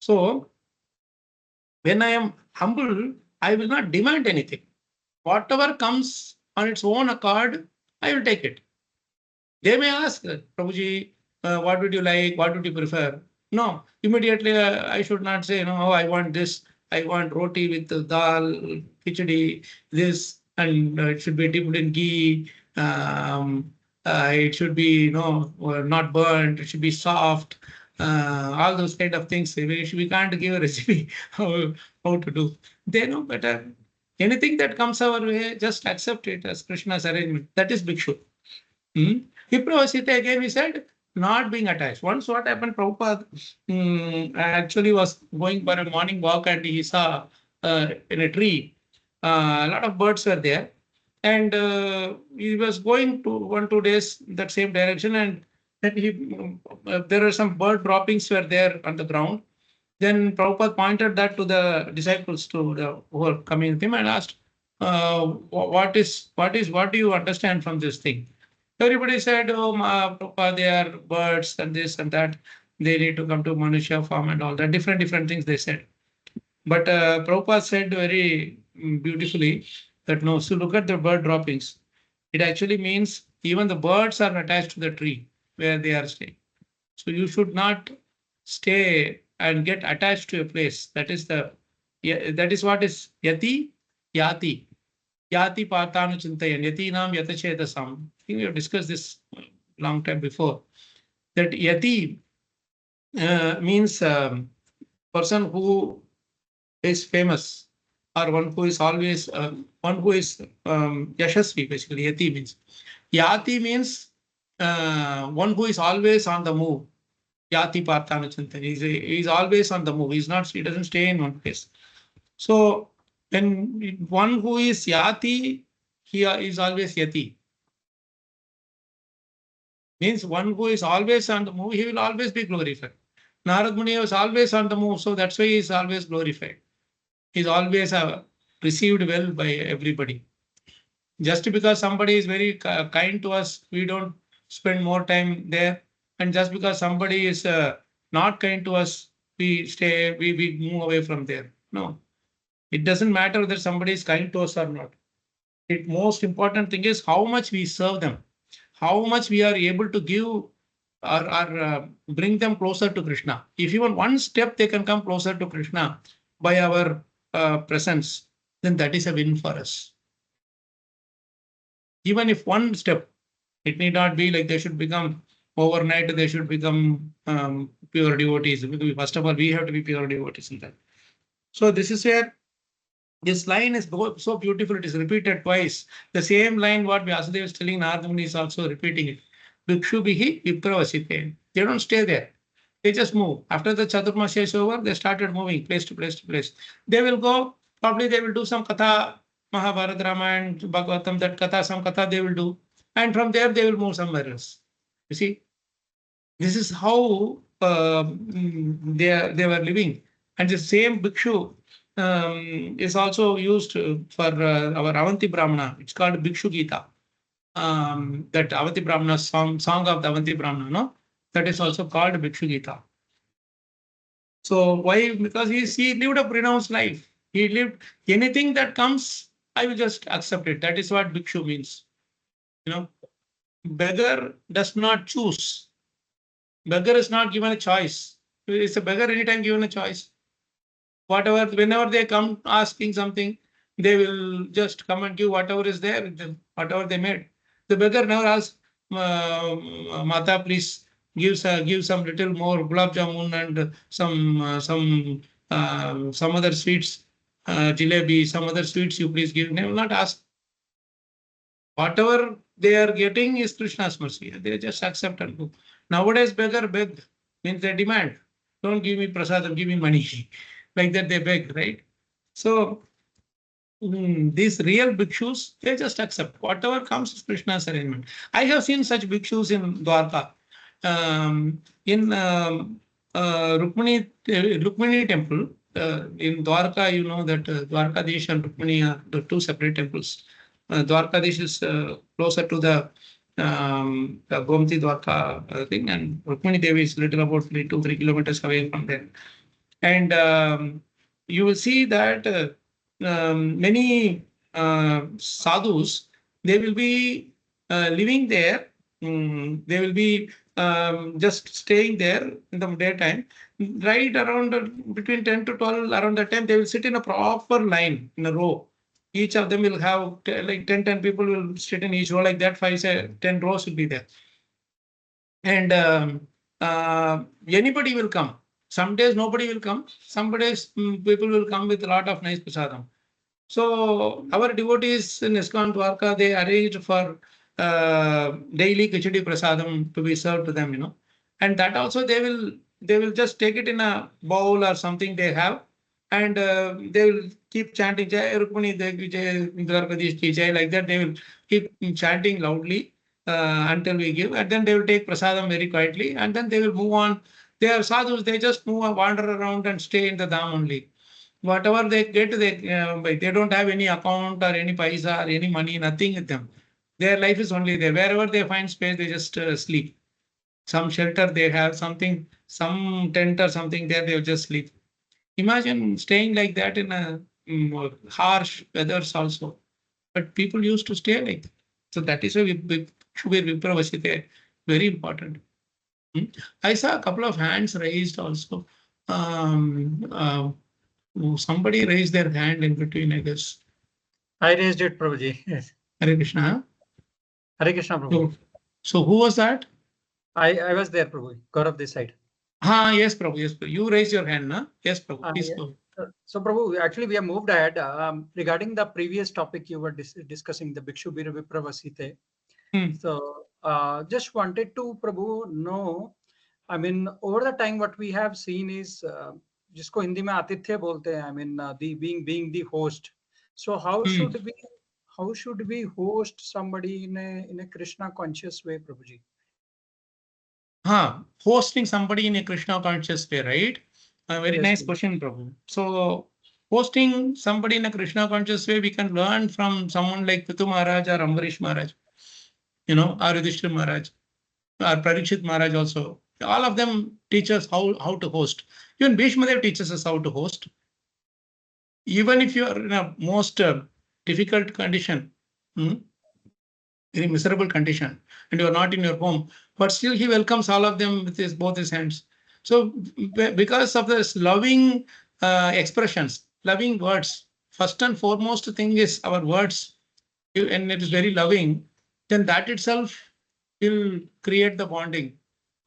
So when I am humble, I will not demand anything. Whatever comes on its own accord, I will take it. They may ask, Prabhuji, what would you like? What would you prefer? No, immediately I should not say, no, oh, I want this. I want roti with dal, khichdi, this, and it should be dipped in ghee. It should be, not burnt. It should be soft. All those kind of things. We can't give a recipe how to do. They know better. Anything that comes our way, just accept it as Krishna's arrangement. That is bhikshu. Vipravasita, again, we said, not being attached. Once what happened, Prabhupada actually was going for a morning walk and he saw in a tree, a lot of birds were there. And he was going to 1-2 days that same direction, and then there were some bird droppings were there on the ground. Then Prabhupada pointed that to the disciples who were coming with him and asked, what do you understand from this thing? Everybody said, oh, Prabhupada, they are birds and this and that. They need to come to Manushya form and all that. Different things they said. But Prabhupada said very beautifully that no, so look at the bird droppings. It actually means even the birds are attached to the tree where they are staying. So you should not stay and get attached to a place. That is what is yati, yati. Yati partanu chintayan, yatinam yatachedasam. I think we have discussed this long time before. That yati means person who is famous, or one who is always, one who is yashasvi, basically. Yati means. Yati means one who is always on the move. Yati partanu chintayan. He's always on the move. He doesn't stay in one place. So when one who is yati, he is always yati. Means one who is always on the move, he will always be glorified. Narada Muni was always on the move, so that's why he is always glorified. He is always received well by everybody. Just because somebody is very kind to us, we don't spend more time there. And just because somebody is not kind to us, we move away from there. No. It doesn't matter whether somebody is kind to us or not. The most important thing is how much we serve them, how much we are able to give or bring them closer to Krishna. If even one step they can come closer to Krishna by our presence, then that is a win for us. Even if one step, it need not be like they should become overnight, they should become pure devotees. First of all, we have to be pure devotees in that. So this is where this line is so beautiful. It is repeated twice. The same line what Vyasadeva is telling, Narada Muni is also repeating it. Bhikshu bihi vipravasite. They don't stay there. They just move. After the Chaturmasya is over, they started moving place to place to place. They will go, probably they will do some katha, Mahabharata, Ramayana, Bhagavatam, that katha, some katha they will do. And from there they will move somewhere else. You see, this is how they were living. And the same Bhikshu is also used for our Avanti Brahmana. It's called Bhikshu Gita. That Avanti Brahmana song of the Avanti Brahmana, no? That is also called Bhikshu Gita. So why? Because he lived a pronounced life. He lived anything that comes, I will just accept it. That is what Bhikshu means. Beggar does not choose. Beggar is not given a choice. It's a beggar anytime given a choice. Whenever they come asking something, they will just come and give whatever is there, whatever they made. The beggar never asks, Mata, please give some little more gulab jamun and some other sweets, jalebi, some other sweets you please give. They will not ask. Whatever they are getting is Krishna's mercy. They just accept and go. Nowadays, beggar beg means they demand. Don't give me prasadam, give me money. Like that they beg, right? So these real bhikshus, they just accept. Whatever comes is Krishna's arrangement. I have seen such bhikshus in Dwarka. In Rukmini temple, in Dwarka, you know that Dwarkadish and Rukmini are the two separate temples. Dwarkadish is closer to the Gomti Dwarka thing, and Rukmini Devi is little about 2-3 kilometers away from there. And you will see that many sadhus, they will be living there. They will be just staying there in the daytime. Right around between 10 to 12, around that time, they will sit in a proper line in a row. Each of them will have like 10 people will sit in each row like that. 10 rows will be there. And anybody will come. Some days nobody will come. Some days people will come with a lot of nice prasadam. So our devotees in ISKCON Dwarka, they arranged for daily khichdi prasadam to be served to them, and that also they will just take it in a bowl or something they have, and they will keep chanting Jai Rukmani Devi Jai Dwarkadish Ki Jai, like that. They will keep chanting loudly until we give, and then they will take prasadam very quietly, and then they will move on. They are sadhus; they just move and wander around and stay in the dham only. Whatever they get, they don't have any account or any paisa or any money, nothing with them. Their life is only there. Wherever they find space, they just sleep. Some shelter they have, something, some tent or something there, they'll just sleep. Imagine staying like that in a harsh weathers also. But people used to stay like that. So that is why Shubir Vipravasite, very important. I saw a couple of hands raised also. Somebody raised their hand in between, I guess. I raised it, Prabhuji. Yes. Hare Krishna. Hare Krishna, Prabhu. So who was that? I was there, Prabhu. Gaurav this side. Yes, Prabhu. Yes, Prabhu. You raised your hand, na? Yes, Prabhu. Please go. So, Prabhu, actually, we have moved ahead. Regarding the previous topic you were discussing, the Bhikshu Vipravasite. So, just wanted to, Prabhu, know, I mean, over the time, what we have seen is, जिसको हिंदी में आतिथ्य बोलते हैं, I mean, the being the host. So, how should we host somebody in a Krishna conscious way, Prabhuji? Hosting somebody in a Krishna conscious way, right? A very nice question, Prabhu. So, hosting somebody in a Krishna conscious way, we can learn from someone like Pitu Maharaj or Ambarish Maharaj, or Yudhishthira Maharaj, or Parikshit Maharaj also. All of them teach us how to host. Even Bhishma Dev teaches us how to host. Even if you are in a most difficult condition, very miserable condition, and you are not in your home, but still he welcomes all of them with both his hands. So because of this loving expressions, loving words, first and foremost thing is our words, and it is very loving, then that itself will create the bonding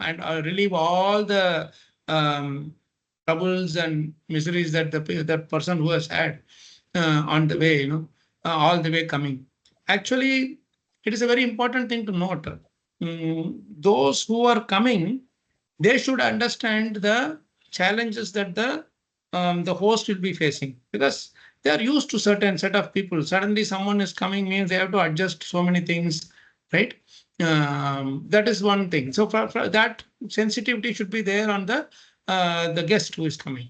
and relieve all the troubles and miseries that that person who has had on the way, all the way coming. Actually, it is a very important thing to note. Those who are coming, they should understand the challenges that the host will be facing, because they are used to certain set of people. Suddenly, someone is coming means they have to adjust so many things, right? That is one thing. So for that sensitivity should be there on the guest who is coming,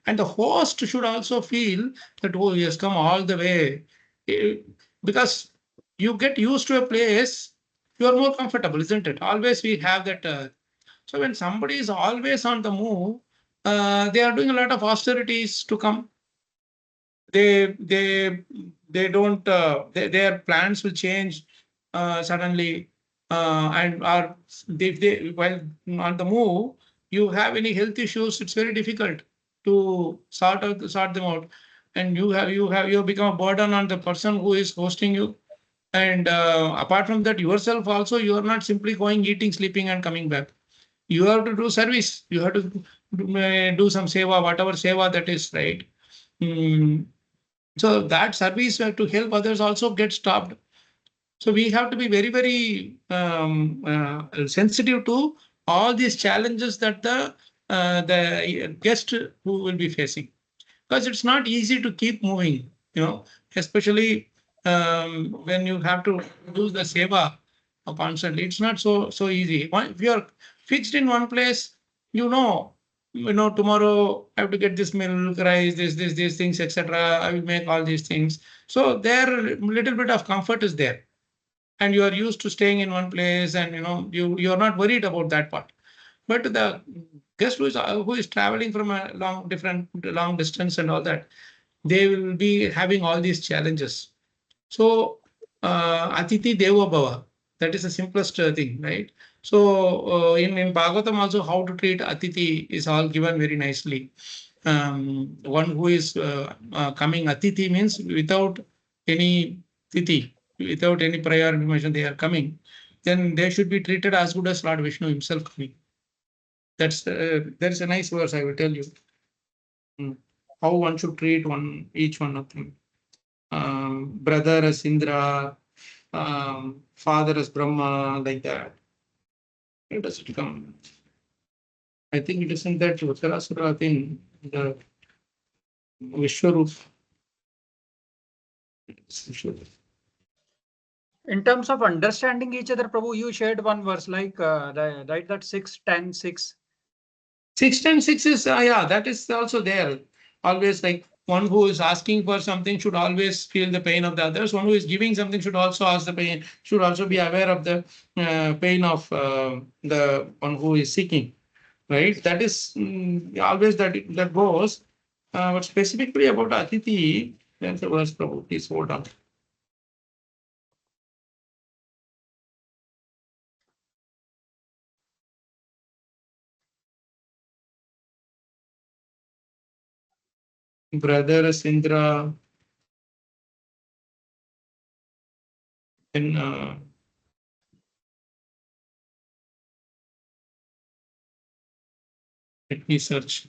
and the host should also feel that, oh, he has come all the way, because you get used to a place, you are more comfortable, isn't it? Always we have that. So when somebody is always on the move, they are doing a lot of austerities to come. They don't. Their plans will change suddenly, and are they while on the move, you have any health issues, it's very difficult to sort them out, and you have become a burden on the person who is hosting you. And apart from that, yourself also, you are not simply going, eating, sleeping, and coming back. You have to do service. You have to do some seva, whatever seva that is, right? So that service to help others also gets stopped. So we have to be very, very sensitive to all these challenges that the guest who will be facing, because it's not easy to keep moving, especially when you have to do the seva constantly. It's not so easy. If you are fixed in one place, tomorrow I have to get this milk, rice, these things, etc. I will make all these things. So there, little bit of comfort is there, and you are used to staying in one place, and you are not worried about that part. But the Guest who is traveling from a long distance and all that, they will be having all these challenges. So Atiti Devo Bhava, that is the simplest thing, right? So in Bhagavatam also, how to treat Atiti is all given very nicely. One who is coming Atiti means without any titi, without any prior information they are coming, then they should be treated as good as Lord Vishnu himself coming. That's a nice verse, I will tell you. How one should treat each one of them. Brother as Indra, father as Brahma, like that. Where does it come? I think it is in that Uttarasura thing, the Vishwarup. In terms of understanding each other, Prabhu, you shared one verse like right, that 6, 10, 6. 6 and 6 is, yeah, that is also there. Always like one who is asking for something should always feel the pain of the others. One who is giving something should also ask the pain, should also be aware of the pain of the one who is seeking, right? That is always that goes. But specifically about Atiti, there's a verse, Prabhu, please hold on. Brother Sindra, then let me search.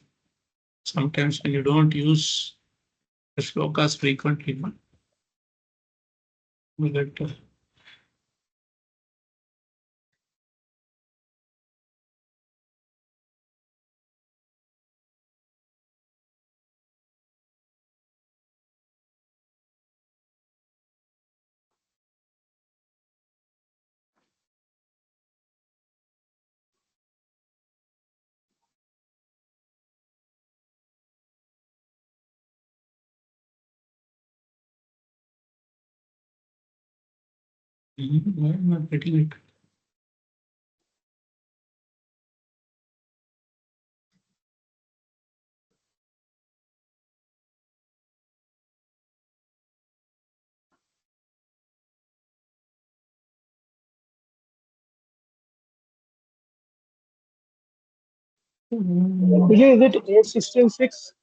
Sometimes when you don't use the shlokas frequently, we get why am I getting it? Vijay, is it 8:16:6?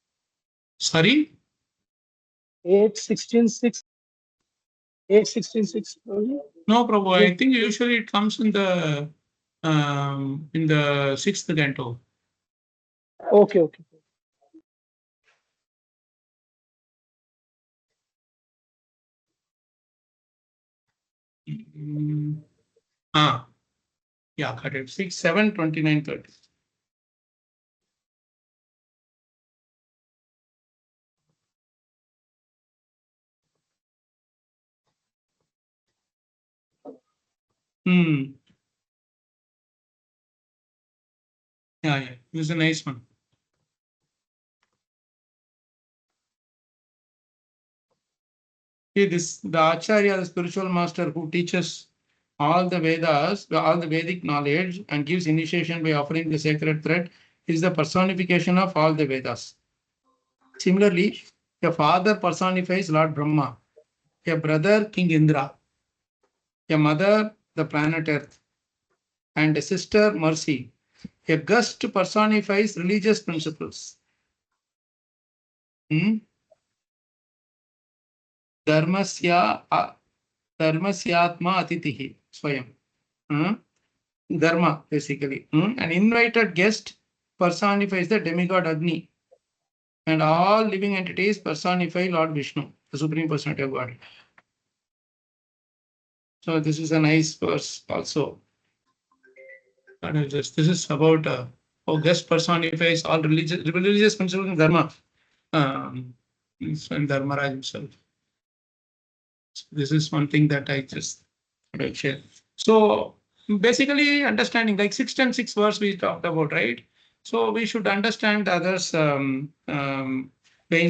Sorry? 8:16:6. 8:16:6. No, Prabhu. I think usually it comes in the sixth canto. Okay, okay. Yeah, got it. 6, 7, 29, 30. Yeah, yeah. It was a nice one. See, the Acharya, the spiritual master who teaches all the Vedas, all the Vedic knowledge, and gives initiation by offering the sacred thread, is the personification of all the Vedas. Similarly, a father personifies Lord Brahma, a brother King Indra, a mother the planet Earth, and a sister Mercy. A guest personifies religious principles. Dharmasyatma atitihi swayam. Dharma, basically. An invited guest personifies the demigod Agni, and all living entities personify Lord Vishnu, the Supreme Personality of God. So this is a nice verse also. This is about how guest personifies all religious principles in Dharma. And Dharmaraj himself. So this is one thing that I just share. So basically understanding like 6 and 6 verse we talked about, right? So we should understand others pain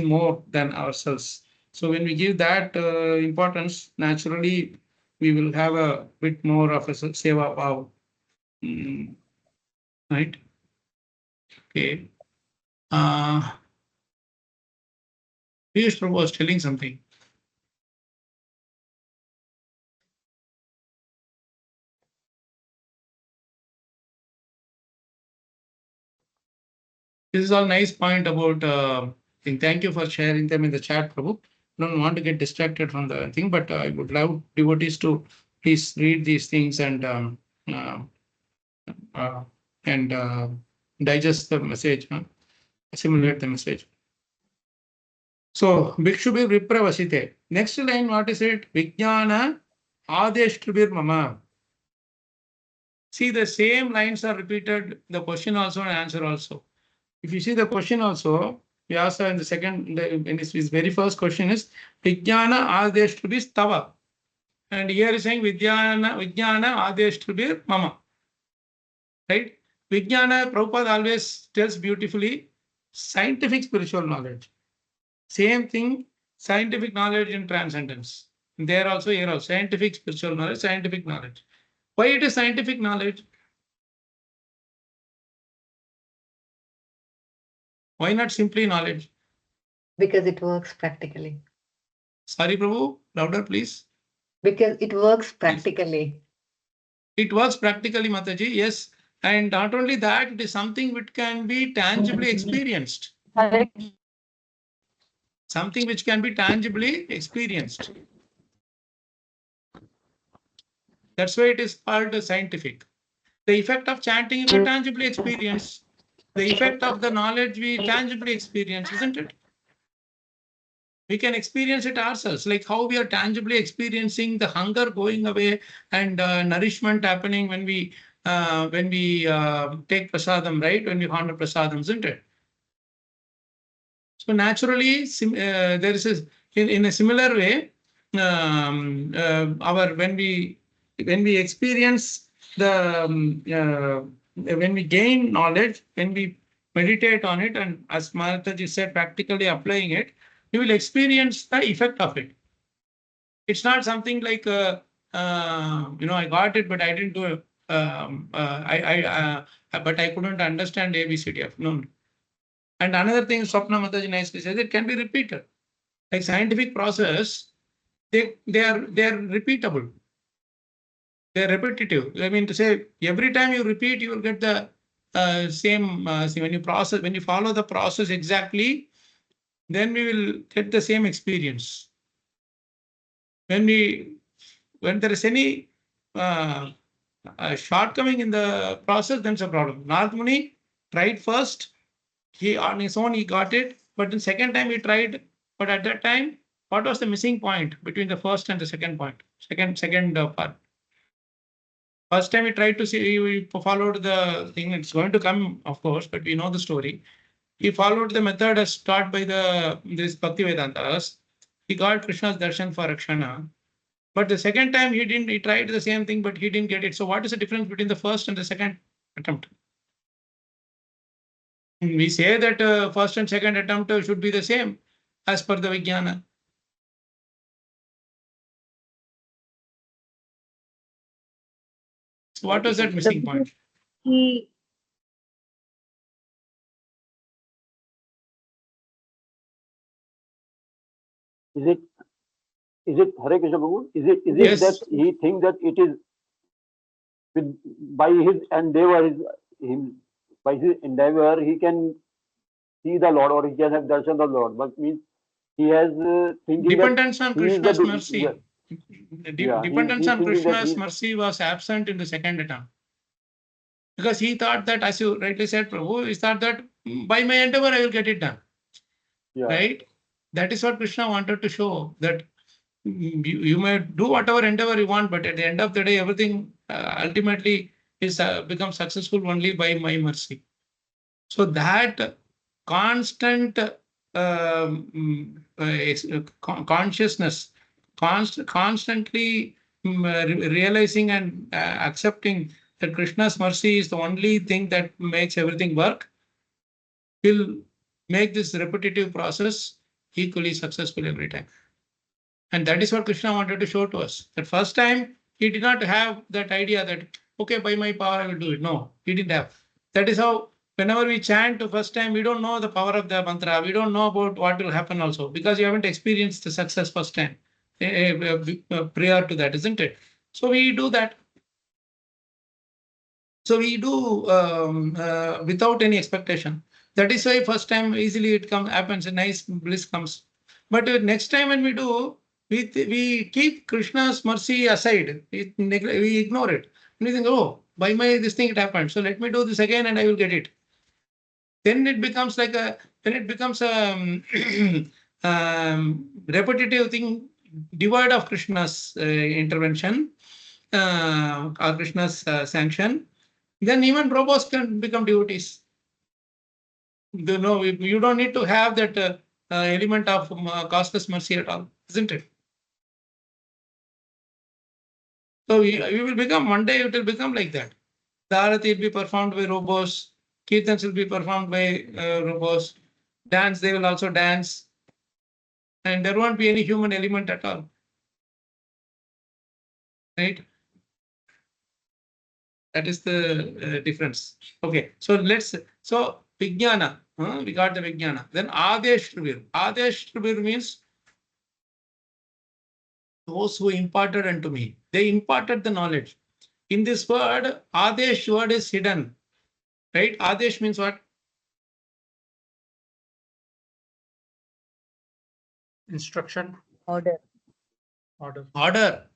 more than ourselves. So when we give that importance, naturally we will have a bit more of a seva bhav, right? Okay. Piyush Prabhu was telling something. This is all nice point about thing. Thank you for sharing them in the chat, Prabhu. Don't want to get distracted from the thing, but I would love devotees to please read these things and uh, uh, and digest the message, assimilate the message. So Bhikshubhir Vipravasite. Next line, what is it? Vijnana Adeshtubhir Mama. See, the same lines are repeated, the question also and answer also. If you see the question also, Vyasa in the second, in his very first question is Vijnana Adeshtubhir Tava. And here is saying Vijnana Adeshtubhir Mama. Right? Vijnana, Prabhupada always tells beautifully scientific spiritual knowledge. Same thing, scientific knowledge in transcendence. There also, here also, scientific spiritual knowledge, scientific knowledge. Why it is scientific knowledge? Why not simply knowledge? Because it works practically. Sorry, Prabhu, louder, please. Because it works practically. It works practically, Mataji, yes. And not only that, it is something which can be tangibly experienced. Something which can be tangibly experienced. That's why it is called scientific. The effect of chanting you can tangibly experience. The effect of the knowledge we tangibly experience, isn't it? We can experience it ourselves, like how we are tangibly experiencing the hunger going away and nourishment happening when we take prasadam, right? When we honor prasadam, isn't it? So naturally, there is in a similar way, when we experience when we gain knowledge, when we meditate on it, and as Mataji said, practically applying it, you will experience the effect of it. It's not something like I got it, but I didn't do it. But I couldn't understand ABCD. No. And another thing, Swapna Mataji nicely says, it can be repeated. Like scientific process, they are repeatable. They're repetitive. I mean to say, every time you repeat, you will get the same. When you follow the process exactly, then we will get the same experience. When there is any shortcoming in the process, then it's a problem. Narada Muni tried first. He on his own he got it, but the second time he tried. But at that time, what was the missing point between the first and the second point? Second part. First time he tried to see, he followed the thing. It's going to come, of course, but we know the story. He followed the method as taught by this Bhakti Vedantas. He got Krishna's darshan for Rakshana. But the second time he didn't. He tried the same thing, but he didn't get it. So what is the difference between the first and the second attempt? We say that first and second attempt should be the same as per the Vijnana. So what was that missing point? Is it Hare Krishna Prabhu? Is it Yes. that he thinks that it is by his endeavor, by his endeavor, he can see the Lord or he can have darshan of the Lord, but means he has thinking Dependence on he is Krishna's the- mercy. yeah. Dependence he's on thinking that Krishna's mercy was absent in the second attempt. Because he thought that, as you rightly said, Prabhu, he thought that by my endeavor I will get it done. Yeah. Right? That is what Krishna wanted to show, that you may do whatever endeavor you want, but at the end of the day, everything ultimately is becomes successful only by my mercy. So that constant consciousness, constantly realizing and accepting that Krishna's mercy is the only thing that makes everything work, will make this repetitive process equally successful every time. And that is what Krishna wanted to show to us. That first time, he did not have that idea that, okay, by my power I will do it. No, he didn't have. That is how whenever we chant the first time, we don't know the power of the mantra. We don't know about what will happen also because you haven't experienced the success first time prior to that, isn't it? So we do that. So we do without any expectation. That is why first time easily it happens, a nice bliss comes. But next time when we do, we keep Krishna's mercy aside. We ignore it. We think, oh, by my this thing it happened. So let me do this again and I will get it. Then it becomes like a repetitive thing, devoid of Krishna's intervention or Krishna's sanction. Then even robots can become devotees. You don't need to have that element of costless mercy at all, isn't it? So we will become, one day it will become like that. The Arati will be performed by robots, Kirtans will be performed by robots, dance, they will also dance, and there won't be any human element at all. Right? That is the difference. Okay, so Vijnana, we got the Vijnana. Then Adesh Trivir. Adesh Trivir means those who imparted unto me. They imparted the knowledge. In this word, Adesh word is hidden. Right? Adesh means what? Instruction. Order. Order.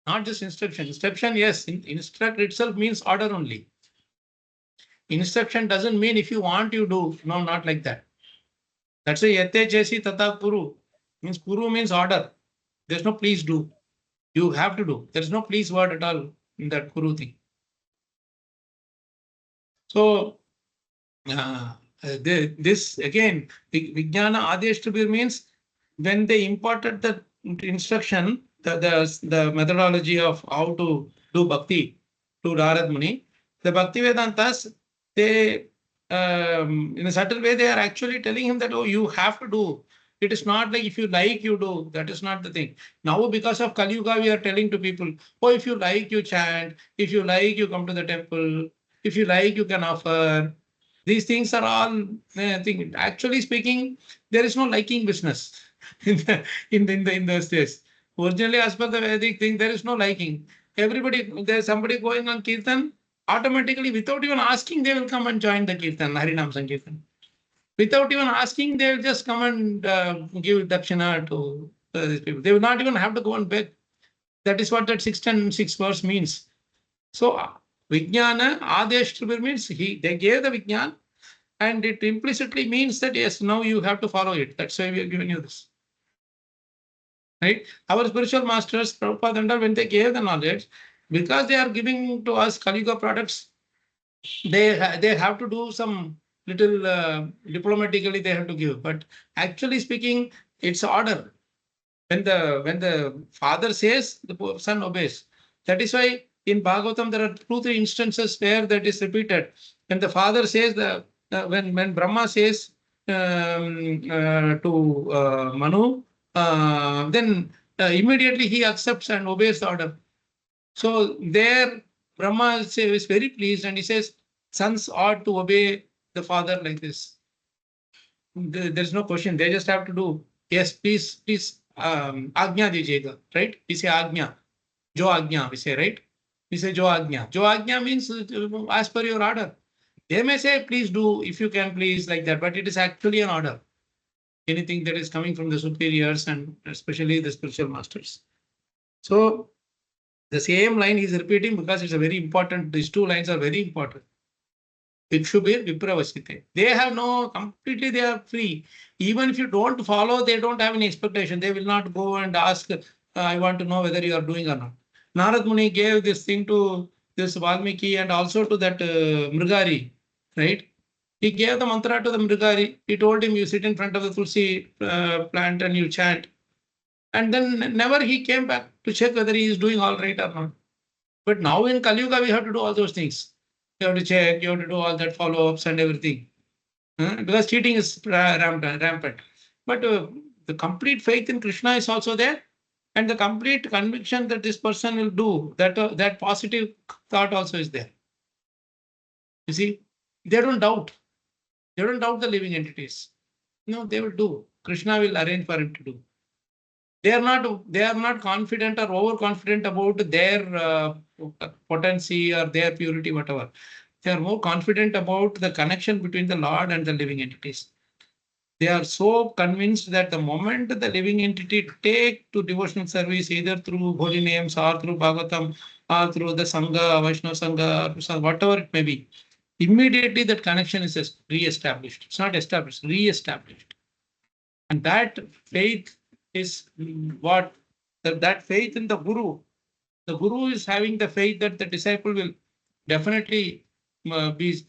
Not just instruction. Instruction, yes. Instruct itself means order only. Instruction doesn't mean if you want, you do. No, not like that. That's why Yate Jesi Tata Kuru. Means Kuru means order. There's no please do. You have to do. There's no please word at all in that Kuru thing. So, this again, Vijnana Adesh Tribir means when they imparted the instruction, the methodology of how to do bhakti to Narada Muni, the Bhakti Vedantas, they in a subtle way, they are actually telling him that, oh, you have to do. It is not like if you like, you do. That is not the thing. Now, because of Kali Yuga, we are telling to people, oh, if you like, you chant. If you like, you come to the temple. If you like, you can offer. These things are all thing. Actually speaking, there is no liking business in those days. Originally, as per the Vedic thing, there is no liking. Everybody, there's somebody going on Kirtan, automatically, without even asking, they will come and join the Kirtan, Harinam Sankirtan. Without even asking, they will just come and give dakshina to these people. They will not even have to go and beg. That is what that 6 verse means. So, Vijnana, Adesh Tribir means they gave the Vijnan, and it implicitly means that yes, now you have to follow it. That's why we are giving you this. Right? Our spiritual masters, Prabhupada and all, when they gave the knowledge, because they are giving to us Kali Yuga products, they have to do some little diplomatically they have to give. But actually speaking, it's order. When the father says, the son obeys. That is why in Bhagavatam there are 2-3 instances where that is repeated. When the father says when Brahma says to Manu, then immediately he accepts and obeys the order. So there Brahma is very pleased and he says, sons ought to obey the father like this. There's no question. They just have to do, yes, please, Agnya dijega, right? We say Agnya. Jo Agnya, we say, right? We say Jo Agnya. Jo Agnya means as per your order. They may say, please do, if you can, please, like that, but it is actually an order. Anything that is coming from the superiors and especially the spiritual masters. So the same line he is repeating because it's a very important, these 2 lines are very important. Bhikshubir Vipravasite. They have completely they are free. Even if you don't follow, they don't have any expectation. They will not go and ask, I want to know whether you are doing or not. Narad Muni gave this thing to this Valmiki and also to that Mrigari, right? He gave the mantra to the Mrigari. He told him, you sit in front of the Tulsi plant and you chant. And then never he came back to check whether he is doing all right or not. But now in Kali Yuga, we have to do all those things. You have to check, you have to do all that follow-ups and everything. Because cheating is rampant. But the complete faith in Krishna is also there. And the complete conviction that this person will do, that positive thought also is there. You see? They don't doubt. They don't doubt the living entities. No, they will do. Krishna will arrange for him to do. They are not confident or overconfident about their potency or their purity, whatever. They are more confident about the connection between the Lord and the living entities. They are so convinced that the moment the living entity take to devotional service, either through holy names or through Bhagavatam or through the Sangha, Vaishnava Sangha, or whatever it may be, immediately that connection is re-established. It's not established, re-established. And that faith is what, that faith in the Guru. The Guru is having the faith that the disciple will definitely be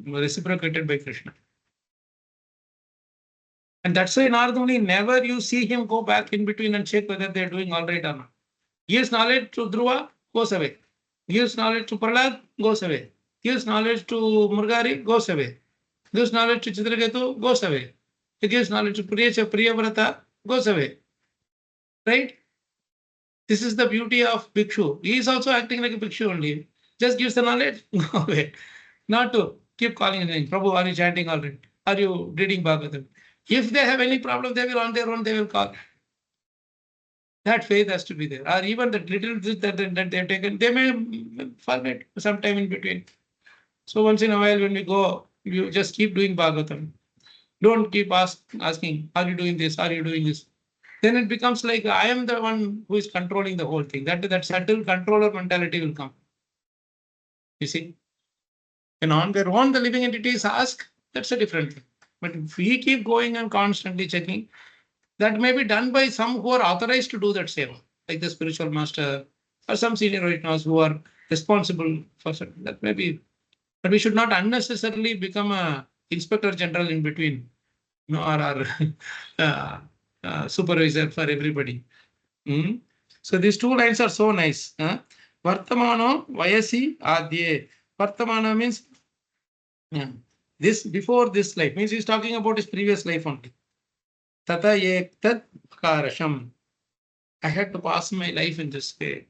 reciprocated by Krishna. And that's why Narada Muni, never you see him go back in between and check whether they're doing all right or not. Gives knowledge to Dhruva, goes away. Gives knowledge to Prahlad, goes away. Gives knowledge to Murgari, goes away. Gives knowledge to Chitraketu, goes away. He gives knowledge to Priyavrata, goes away. Right? This is the beauty of Bhikshu. He is also acting like a Bhikshu only. Just gives the knowledge, go away. Not to keep calling his name. Prabhu, are you chanting already? Are you reading Bhagavatam? If they have any problem, they will on their own, they will call. That faith has to be there. Or even the little that they've taken, they may forget sometime in between. So once in a while when we go, you just keep doing Bhagavatam. Don't keep asking, are you doing this? Are you doing this? Then it becomes like I am the one who is controlling the whole thing. That subtle controller mentality will come. You see? And on their own, the living entities ask, that's a different thing. But if we keep going and constantly checking, that may be done by some who are authorized to do that seva, like the spiritual master or some senior Vaishnavas who are responsible for certain. That may be, but we should not unnecessarily become a inspector general in between, or our supervisor for everybody. So these two lines are so nice. Vartamano Vayasi Adye. Vartamana means this before this life, means he's talking about his previous life only. Tata Ektat Karasham. I had to pass my life in this way.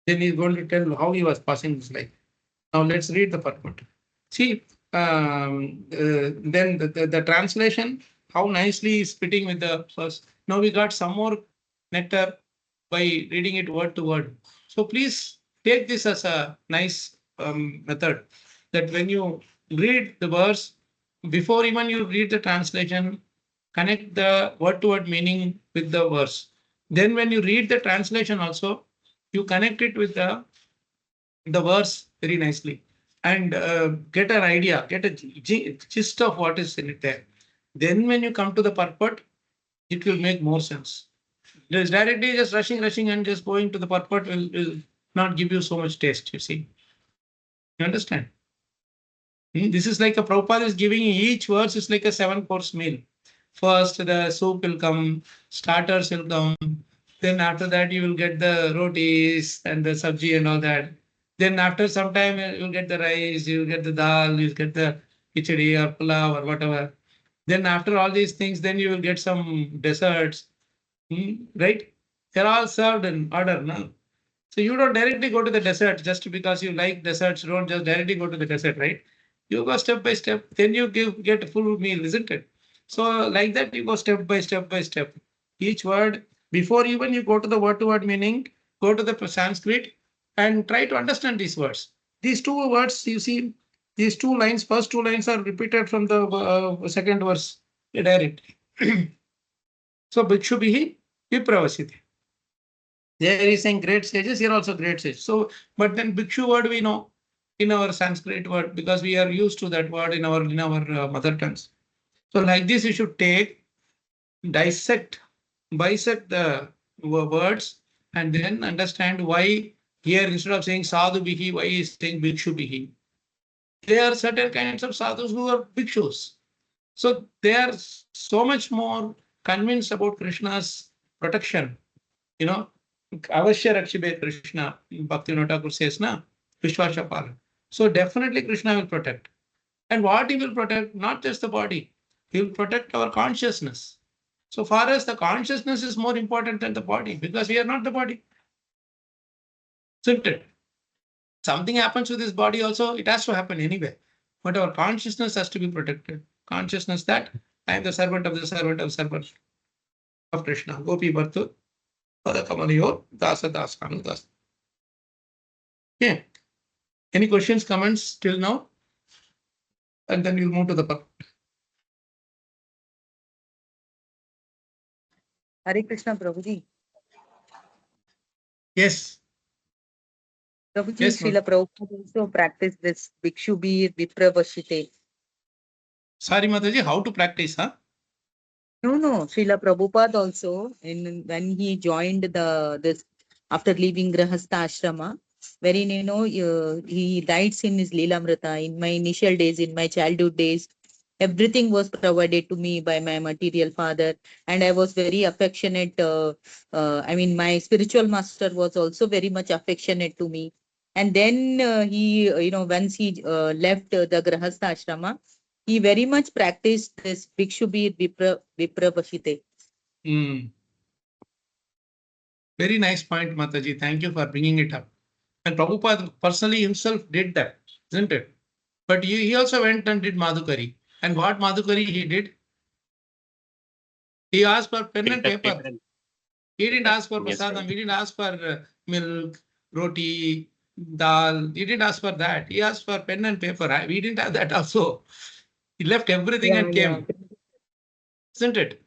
Then he's going to tell how he was passing his life. Now let's read the purport. See, then the translation, how nicely is fitting with the first. Now we got some more nectar by reading it word to word. So please take this as a nice method, that when you read the verse, before even you read the translation, connect the word to word meaning with the verse. Then when you read the translation also, you connect it with the verse very nicely and get an idea, get a gist of what is in it there. Then when you come to the purport, it will make more sense. Just directly just rushing and just going to the purport will not give you so much taste, you see. You understand? This is like a Prabhupada is giving each verse is like a 7-course meal. First, the soup will come, starters will come. Then after that, you will get the rotis and the sabji and all that. Then after some time, you'll get the rice, you'll get the dal, you'll get the khichdi or pulao or whatever. Then after all these things, then you will get some desserts, right? They're all served in order now. So you don't directly go to the dessert just because you like desserts. Don't just directly go to the dessert, right? You go step by step, then you get a full meal, isn't it? So like that, you go step by step. Each word, before even you go to the word-to-word meaning, go to the Sanskrit and try to understand these words. These two words, you see, these two lines, first two lines are repeated from the second verse directly. So Bhikshu Bihi Vipravasiti. There is saying great sages, here also great sages. So, but then Bhikshu word we know in our Sanskrit word because we are used to that word in our mother tongues. So like this, you should take, bisect the words and then understand why here instead of saying sadhu bihi, why is saying bhikshu bihi. There are certain kinds of sadhus who are bhikshus. So they are so much more convinced about Krishna's protection. You know, avashya rakshibe Krishna, Bhaktivinoda Thakur says, na, Vishwashapala. So definitely Krishna will protect. And what he will protect, not just the body, he will protect our consciousness. So far as the consciousness is more important than the body, because we are not the body. Isn't it? Something happens with this body also, it has to happen anyway. but our consciousness has to be protected. Consciousness that I am the servant of the servant of servant of Krishna. Gopi Bhartu, Padakamaniyo, Dasa Dasanu Dasa. Okay. Any questions, comments till now? And then we'll move to the part. Hare Krishna, Prabhuji. Yes. Prabhuji, Yes, ma'am. Srila Prabhupada also practiced this Bhikshu Bir Vipravashite. Sorry, Mataji, how to practice, huh? No, Srila Prabhupada also, when he joined this after leaving Grahastha Ashrama, wherein he writes in his Leelamrita, in my initial days, in my childhood days, everything was provided to me by my material father, and I was very affectionate. My spiritual master was also very much affectionate to me. And then he, once he left the Grahastha Ashrama, he very much practiced this Bhikshu Bir Vipravashite. Very nice point, Mataji. Thank you for bringing it up. And Prabhupada personally himself did that, isn't it? But he also went and did Madhukari. And what Madhukari he did? He asked for pen and paper. He didn't ask for prasadam. He didn't ask for milk, roti, dal. He didn't ask for that. He asked for pen and paper. We didn't have that also. He left everything and came. Isn't it?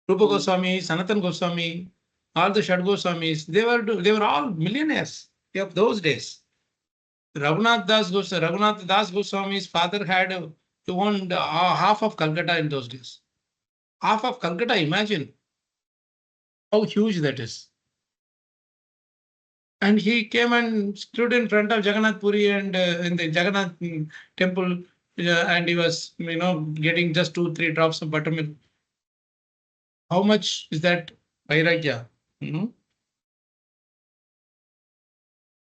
Rupa Goswami, Sanatan Goswami, all the Shad Goswamis, they were all millionaires of those days. Raghunath Das Goswami's father owned half of Calcutta in those days. Half of Calcutta, imagine how huge that is. And he came and stood in front of Jagannath Puri and in the Jagannath temple, and he was, getting just 2-3 drops of buttermilk. How much is that vairagya?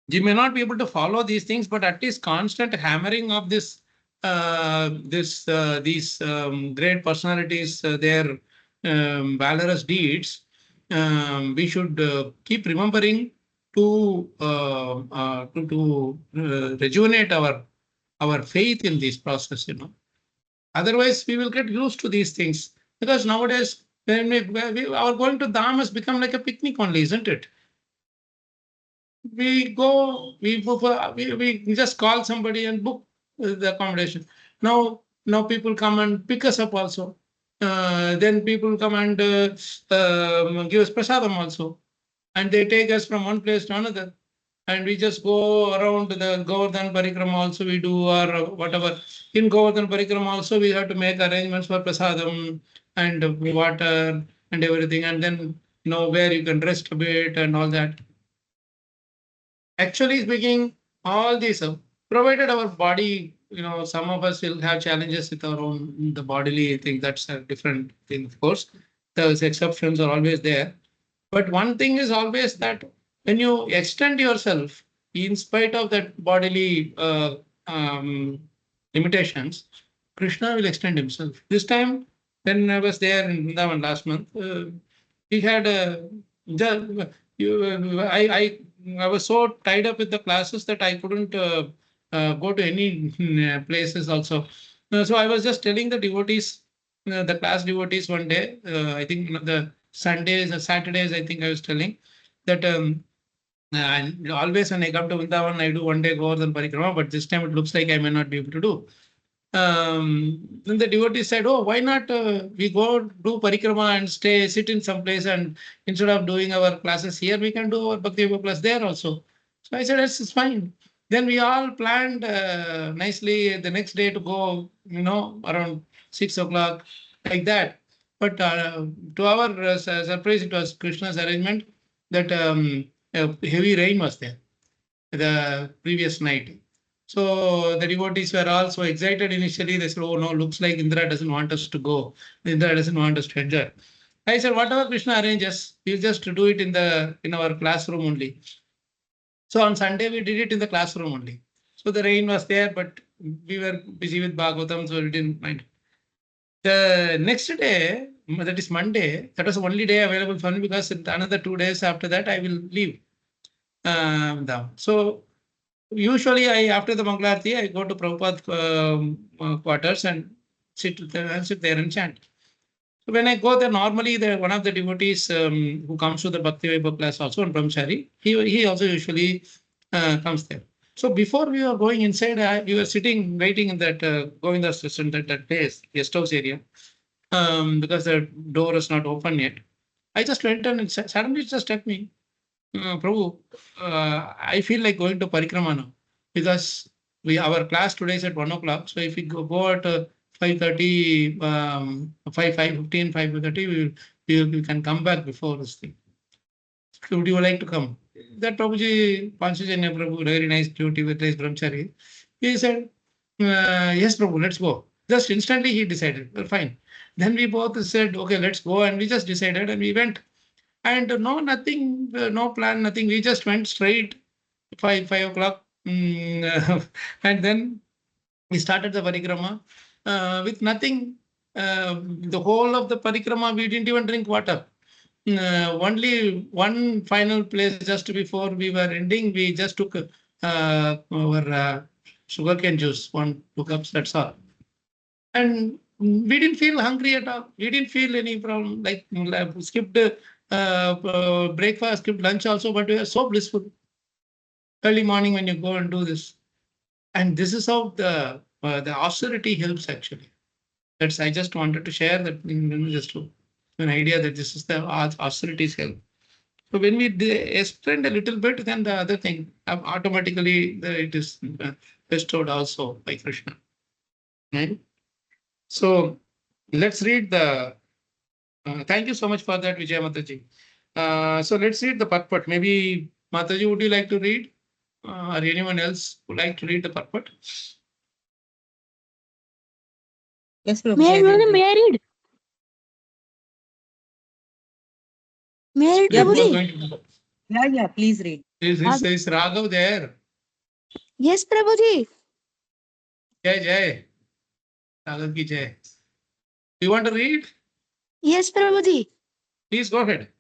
You may not be able to follow these things, but at least constant hammering of these great personalities, their valorous deeds, we should keep remembering to rejuvenate our faith in this process. Otherwise, we will get used to these things, because nowadays when our going to Dham has become like a picnic only, isn't it? We go, we just call somebody and book the accommodation. Now people come and pick us up also. Then people come and give us prasadam also. And they take us from one place to another. And we just go around the Govardhan Parikrama also we do, or whatever. In Govardhan Parikrama also we have to make arrangements for prasadam and water and everything. And then where you can rest a bit and all that. Actually speaking, all these, provided our body, some of us will have challenges with our own, the bodily thing. That's a different thing, of course. Those exceptions are always there. But one thing is always that when you extend yourself, in spite of that bodily limitations, Krishna will extend himself. This time, when I was there in Vrindavan last month, we had I was so tied up with the classes that I couldn't go to any places also. So I was just telling the devotees, the class devotees one day, I think the Sundays or Saturdays, I think I was telling that always when I come to Vrindavan, I do one day Govardhan Parikrama, but this time it looks like I may not be able to do. Then the devotee said, "Oh, why not we go do parikrama and sit in some place, and instead of doing our classes here, we can do our Bhakti Yoga class there also." So I said, "Yes, it's fine." Then we all planned nicely the next day to go, around 6 o'clock, like that. But to our surprise, it was Krishna's arrangement that heavy rain was there the previous night. So the devotees were also excited initially. They said, "Oh no, looks like Indra doesn't want us to go. Indra doesn't want us to enjoy." I said, "Whatever Krishna arranges, we'll just do it in our classroom only." So on Sunday we did it in the classroom only. So the rain was there, but we were busy with Bhagavatam, so we didn't mind. The next day, that is Monday, that was the only day available for me, because another 2 days after that I will leave. So Usually, after the Mangalarti, I go to Prabhupada quarters and sit there and chant. So when I go there, normally one of the devotees who comes to the Bhakti Vaibhav class also on Brahmachari, he also usually comes there. So before we were going inside, we were sitting waiting in that Govinda's restaurant, that place, guest house area, because the door is not open yet. I just went and suddenly it just struck me, Prabhu, I feel like going to Parikrama now because our class today is at 1 o'clock. So if we go at 5:30, 5:15, 5:30, we can come back before this thing. So would you like to come? That Prabhuji, Panchajanya Prabhu, very nice duty with his brahmachari. He said, yes, Prabhu, let's go. Just instantly he decided, well, fine. Then we both said, okay, let's go. And we just decided and we went. And nothing, no plan, nothing. We just went straight 5 o'clock. And then we started the parikrama with nothing. The whole of the parikrama, we didn't even drink water. Only one final place just before we were ending, we just took our sugarcane juice, 1-2 cups, that's all. And we didn't feel hungry at all. We didn't feel any problem, like skipped breakfast, skipped lunch also, but we were so blissful. Early morning when you go and do this. And this is how the austerity helps actually. I just wanted to share that just to an idea that this is the austerity's help. So when we explained a little bit, then the other thing automatically it is bestowed also by Krishna. Right? So let's read the. Thank you so much for that, Vijay Mataji. So let's read the purport. Maybe Mataji, would you like to read? Or anyone else would like to read the purport? Yes, Prabhuji. May I read? May I read, Yeah, Prabhuji? Yeah, please read. Is Raghav there? Yes, Prabhuji. Jai. Raghav ki jai. Do you want to read? Yes, Prabhuji. Please go ahead.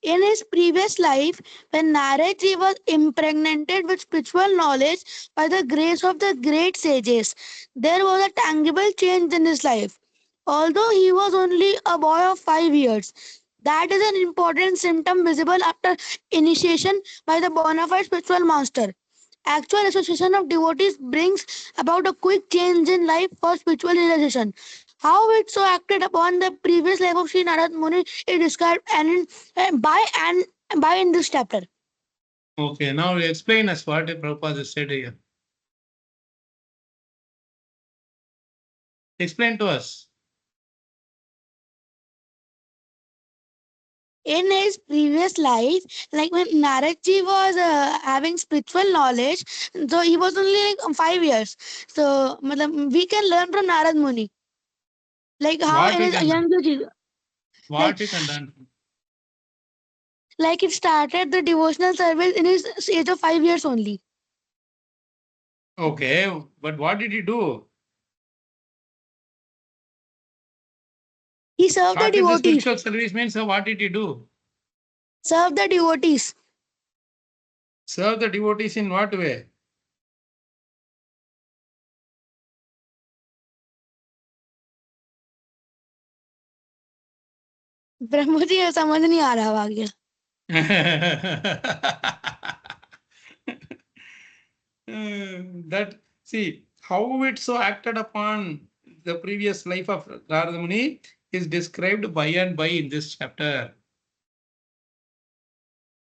In his previous life, when Narada was impregnated with spiritual knowledge by the grace of the great sages, there was a tangible change in his life. Although he was only a boy of 5 years, that is an important symptom visible after initiation by the bona fide spiritual master. Actual association of devotees brings about a quick change in life for spiritual realization. How it so acted upon the previous life of Sri Narada Muni is described by in this chapter. Okay, now explain us what Prabhupada has said here. Explain to us. In his previous life, like when Naradji was having spiritual knowledge, so he was only like 5 years. So we can learn from Narad Muni. Like how What in we his can young learn? age, What we can learn? like it started the devotional service in his age of 5 years only. Okay, but what did he do? He served the Started the devotees. spiritual service means what did he do? Serve the devotees. Serve the devotees in what way? ब्रह्म जी समझ नहीं आ रहा वाक्य. That, see, how it so acted upon the previous life of Narada Muni is described by and by in this chapter.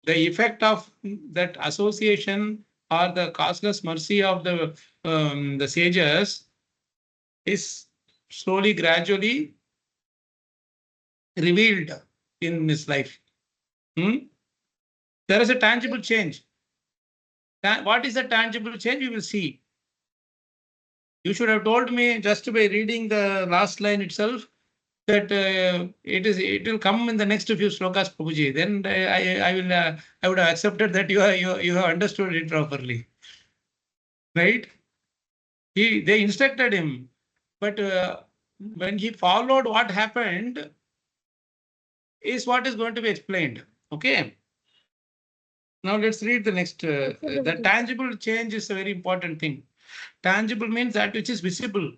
The effect of that association or the causeless mercy of the sages is slowly, gradually revealed in his life. There is a tangible change. What is the tangible change? You will see. You should have told me just by reading the last line itself that it will come in the next few slokas, Prabhuji. Then I would have accepted that you have understood it properly, right? They instructed him, but when he followed what happened is what is going to be explained. Okay. Now let's read the next. The tangible change is a very important thing. Tangible means that which is visible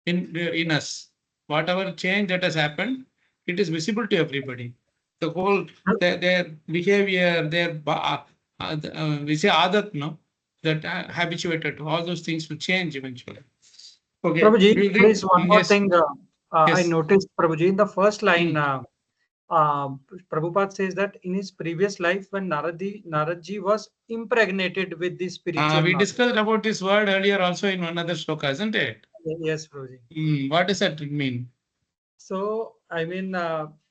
in us. Whatever change that has happened, it is visible to everybody. The whole their behavior, we say adat, no, that habituated to all those things will change eventually. Okay. Prabhuji, there is one more Yes. thing I Yes. noticed, Prabhuji, in the first line, Prabhupada says that in his previous life, when Naradji was impregnated with the spiritual We knowledge. discussed about this word earlier also in one other shloka, isn't it? Yes, Prabhuji. What does that mean? So, I mean,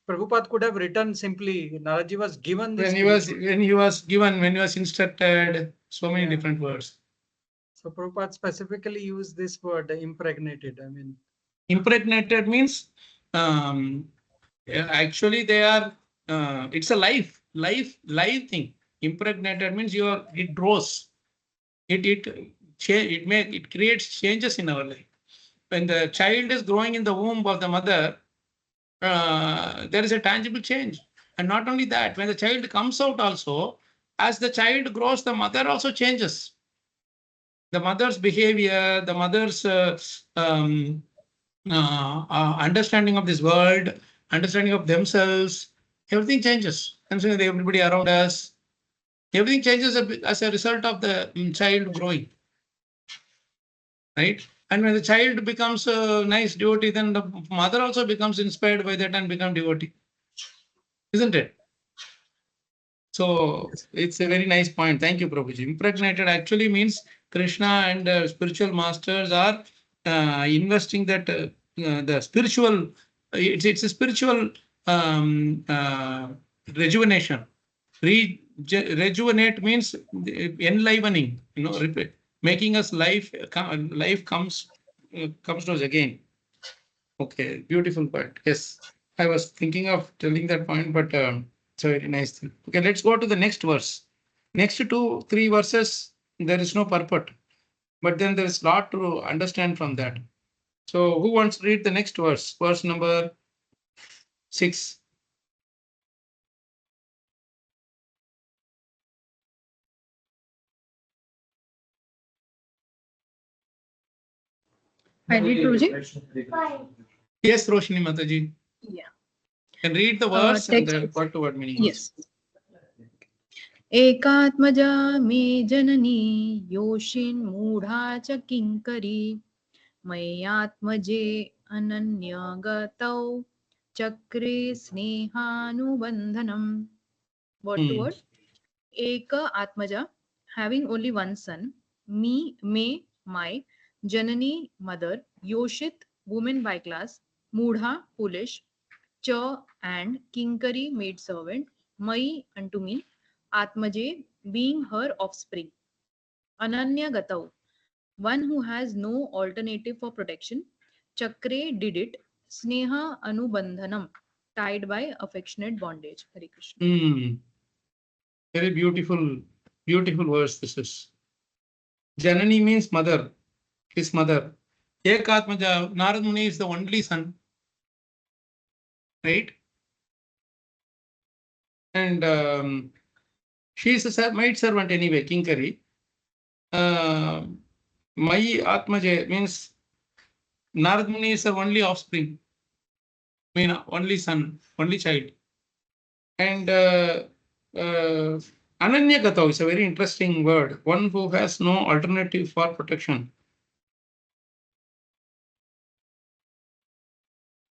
Prabhupada could have written simply, Naradji was given this. When he was instructed, so many different words. So Prabhupada specifically used this word, impregnated. I mean, Impregnated means actually they are. It's a live thing. Impregnated means it grows. It creates changes in our life. When the child is growing in the womb of the mother, there is a tangible change. And not only that, when the child comes out also, as the child grows, the mother also changes. The mother's behavior, the mother's understanding of this world, understanding of themselves, everything changes. Considering everybody around us, everything changes as a result of the child growing. Right? And when the child becomes a nice devotee, then the mother also becomes inspired by that and become devotee. Isn't it? So it's a very nice point. Thank you, Prabhuji. Impregnated actually means Krishna and spiritual masters are investing that the spiritual. It's a spiritual rejuvenation. Rejuvenate means enlivening. Making us life comes to us again. Okay, beautiful point. Yes, I was thinking of telling that point, but it's a very nice thing. Okay, let's go to the next verse. Next 2-3 verses, there is no purport, but then there is a lot to understand from that. So, who wants to read the next verse? Verse number 6. I read, Prabhuji? Yes, Roshini Mataji. Yeah. Can read the verse and text. the word to word meaning. Yes. एकात्मजा मे जननी योषिन् मूढा च किङ्करी मय्यात्मजे अनन्यगतौ चक्रे स्नेहानुबन्धनम्. Word to word. Eka Atmaja, having only one son, me, may, my, Janani, mother, Yoshit, woman by class, Mudha, foolish, Cha, and Kinkari, maid servant, Mai, unto me, Atmaje, being her offspring, Ananya Gatau, one who has no alternative for protection, Chakre did it, Sneha Anubandhanam, tied by affectionate bondage. Hare Krishna. Very beautiful verse this is. Janani means mother, his mother. Ekatmaja, Narada Muni is the only son. Right? And she is a maid servant anyway, Kinkari. My Atmaje means Narada Muni is the only offspring. I mean, only son, only child. And Ananya Gatau is a very interesting word. One who has no alternative for protection.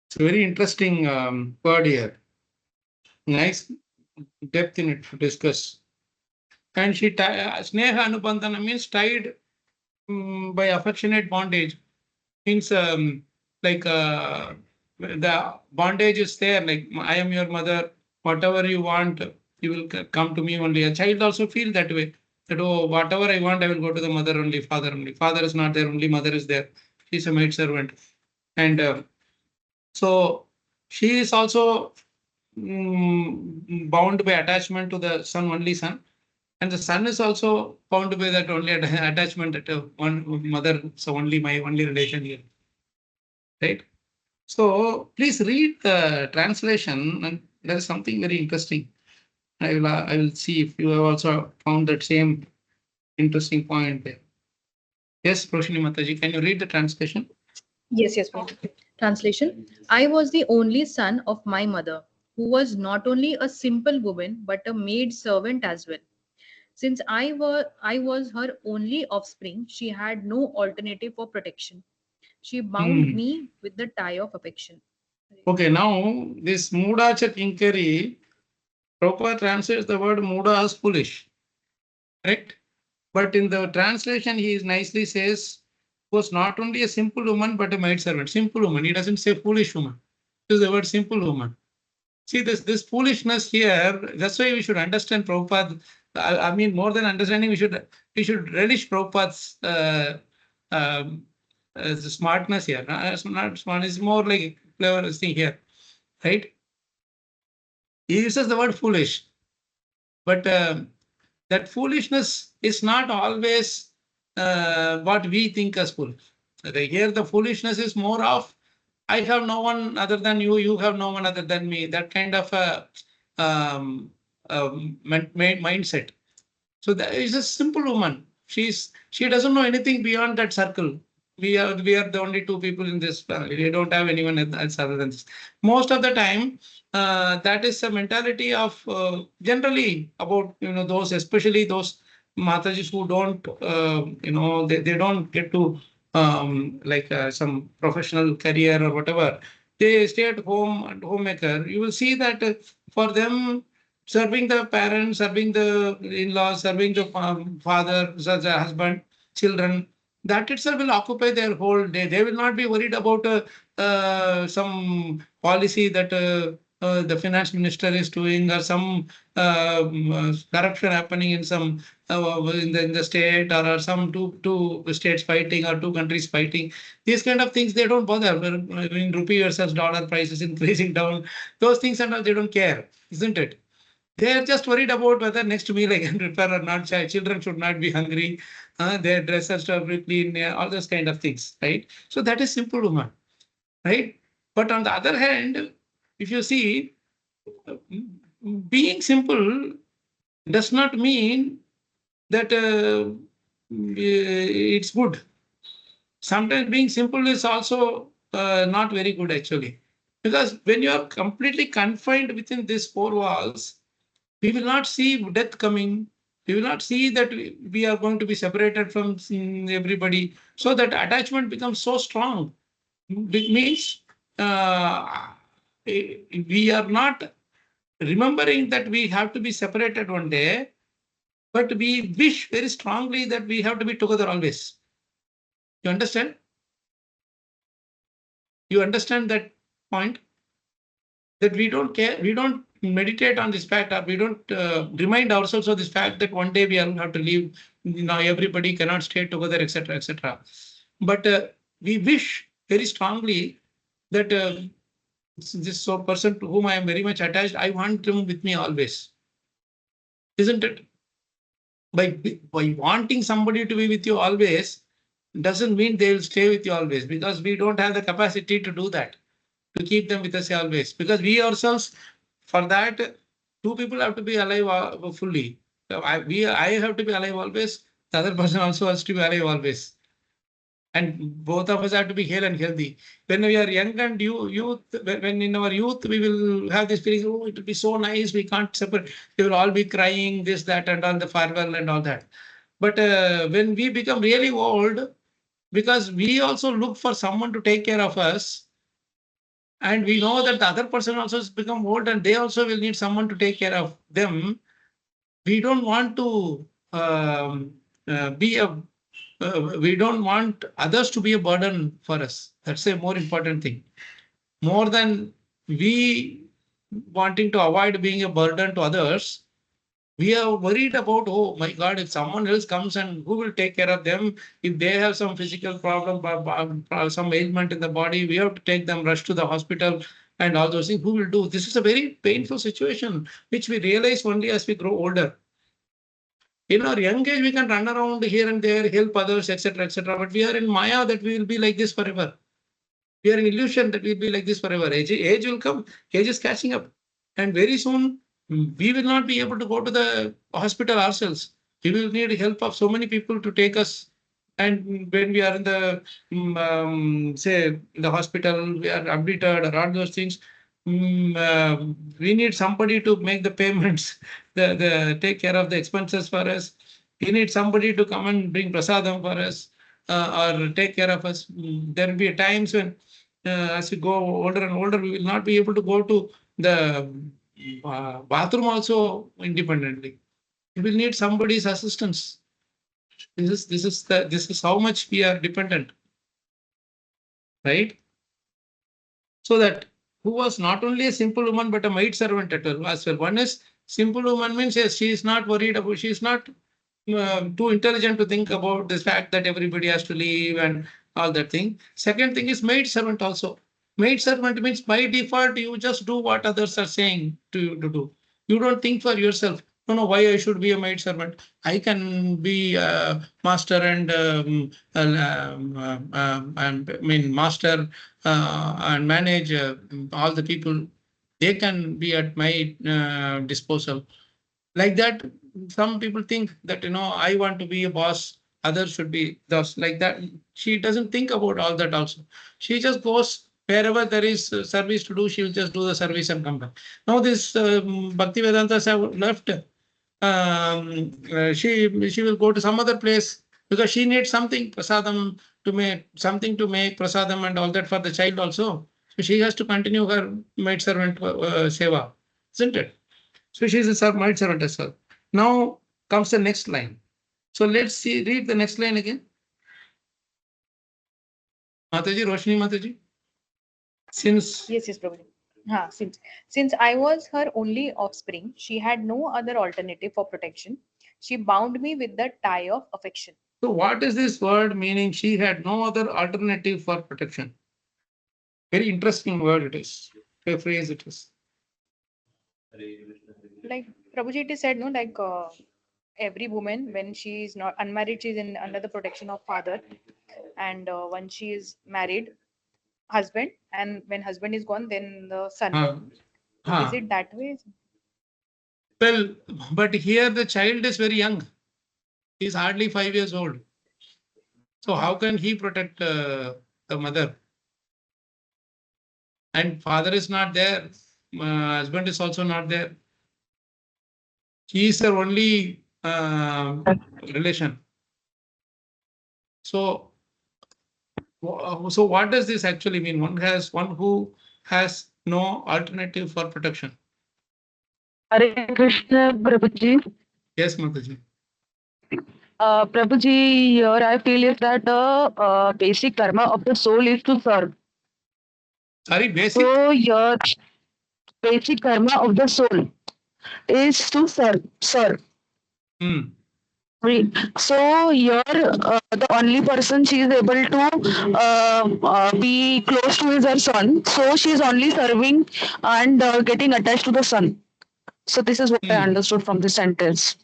It's a very interesting word here. Nice depth in it to discuss. And she Sneha Anubandhana means tied by affectionate bondage. Means like the bondage is there, like I am your mother, whatever you want, you will come to me only. A child also feel that way, that oh, whatever I want, I will go to the mother only, father only. Father is not there, only mother is there. She's a maid servant. And so she is also bound by attachment to the son, only son. And the son is also bound by that only attachment to one mother, so only my only relation here. Right? So please read the translation, and there is something very interesting. I will see if you have also found that same interesting point there. Yes, Roshini Mataji, can you read the translation? Yes, yes, Prabhu. Translation. I was the only son of my mother, who was not only a simple woman but a maid servant as well. Since I was her only offspring, she had no alternative for protection. She bound me with the tie of affection. Okay, now this Mudacha Kinkari, Prabhupada translates the word Muda as foolish, correct? But in the translation, he nicely says, was not only a simple woman, but a maid servant. Simple woman. He doesn't say foolish woman. He uses the word simple woman. See, this foolishness here, that's why we should understand Prabhupada. I mean, more than understanding, we should relish Prabhupada's the smartness here. It's not smart, it's more like clever thing here, right? He uses the word foolish, but that foolishness is not always what we think as foolish. Here, the foolishness is more of I have no one other than you, you have no one other than me. That kind of a mindset. So that is a simple woman. She doesn't know anything beyond that circle. We are the only two people in this family. We don't have anyone else other than this. Most of the time, that is a mentality of generally about those, especially those Matajis who don't they don't get to like some professional career or whatever. They stay at home and homemaker. You will see that for them serving the parents, serving the in-laws, serving the father, such a husband, children, that itself will occupy their whole day. They will not be worried about some policy that the finance minister is doing or some corruption happening in some in the state or some two states fighting or two countries fighting. These kind of things they don't bother. In rupee versus dollar prices increasing down, those things and all they don't care, isn't it? They are just worried about whether next meal I can prepare or not. Children should not be hungry. Their dresses should be clean. All those kind of things, right? So that is simple woman, right? But on the other hand, if you see, being simple does not mean that it's good. Sometimes being simple is also not very good actually. Because when you are completely confined within these four walls, we will not see death coming. We will not see that we are going to be separated from everybody. So that attachment becomes so strong. It means we are not remembering that we have to be separated one day, but we wish very strongly that we have to be together always. You understand? You understand that point? That we don't care, we don't meditate on this fact, or we don't remind ourselves of this fact that one day we are have to leave. Everybody cannot stay together, etc., etc. But we wish very strongly that this person to whom I am very much attached, I want him with me always, isn't it? By wanting somebody to be with you always doesn't mean they will stay with you always, because we don't have the capacity to do that, to keep them with us always, because we ourselves, for that, two people have to be alive fully. So I have to be alive always. The other person also has to be alive always. And both of us have to be hale and healthy. When we are young and youth, when in our youth, we will have this feeling, oh, it will be so nice, we can't separate. They will all be crying, this, that, and all the farewell and all that. But when we become really old, because we also look for someone to take care of us, and we know that the other person also has become old and they also will need someone to take care of them, we don't want to we don't want others to be a burden for us. That's a more important thing. More than we wanting to avoid being a burden to others, we are worried about, oh my God, if someone else comes and who will take care of them? If they have some physical problem, some ailment in the body, we have to take them, rush to the hospital and all those things. Who will do? This is a very painful situation, which we realize only as we grow older. In our young age, we can run around here and there, help others, etc., etc. But we are in Maya that we will be like this forever. We are in illusion that we will be like this forever. Age will come, age is catching up. And very soon, we will not be able to go to the hospital ourselves. We will need help of so many people to take us. And when we are in the, say, in the hospital, we are admitted or all those things, we need somebody to make the payments, the take care of the expenses for us. We need somebody to come and bring prasadam for us or take care of us. There will be times when, as we go older and older, we will not be able to go to the bathroom also independently. We will need somebody's assistance. This is how much we are dependent, right? So that who was not only a simple woman but a maid servant as well. One is simple woman means yes, she is not worried about, she is not too intelligent to think about this fact that everybody has to leave and all that thing. Second thing is maid servant also. Maid servant means by default you just do what others are saying to you to do. You don't think for yourself. No, why I should be a maid servant? I can be a master and I mean master and manage all the people. They can be at my disposal. Like that, some people think that, I want to be a boss, others should be thus, like that. She doesn't think about all that also. She just goes wherever there is service to do, she will just do the service and come back. Now this Bhakti Vedantas have left. She will go to some other place because she needs something, prasadam, to make prasadam and all that for the child also. So she has to continue her maid servant seva, isn't it? So she is a maid servant as well. Now comes the next line. So let's see, read the next line again. Mataji, Roshni Mataji. Since Yes, Prabhuji. Since I was her only offspring, she had no other alternative for protection. She bound me with the tie of affection. So what is this word meaning? She had no other alternative for protection. Very interesting word it is. A phrase it is. Like Prabhuji, it is said, no, like every woman, when she is not unmarried, she is under the protection of father, and when she is married, husband, and when husband is gone, then the son. So is it that way? Well, but here the child is very young. He is hardly 5 years old. So how can he protect the mother? And father is not there. Husband is also not there. He is her only relation. So what does this actually mean? One who has no alternative for protection. Hare Krishna, Prabhuji. Yes, Mataji. Prabhuji, here I feel is that the basic karma of the soul is to serve. Sorry, basic? So your basic karma of the soul is to serve. Right. So here the only person she is able to be close to is her son. So she is only serving and getting attached to the son. So this is what I understood from this sentence.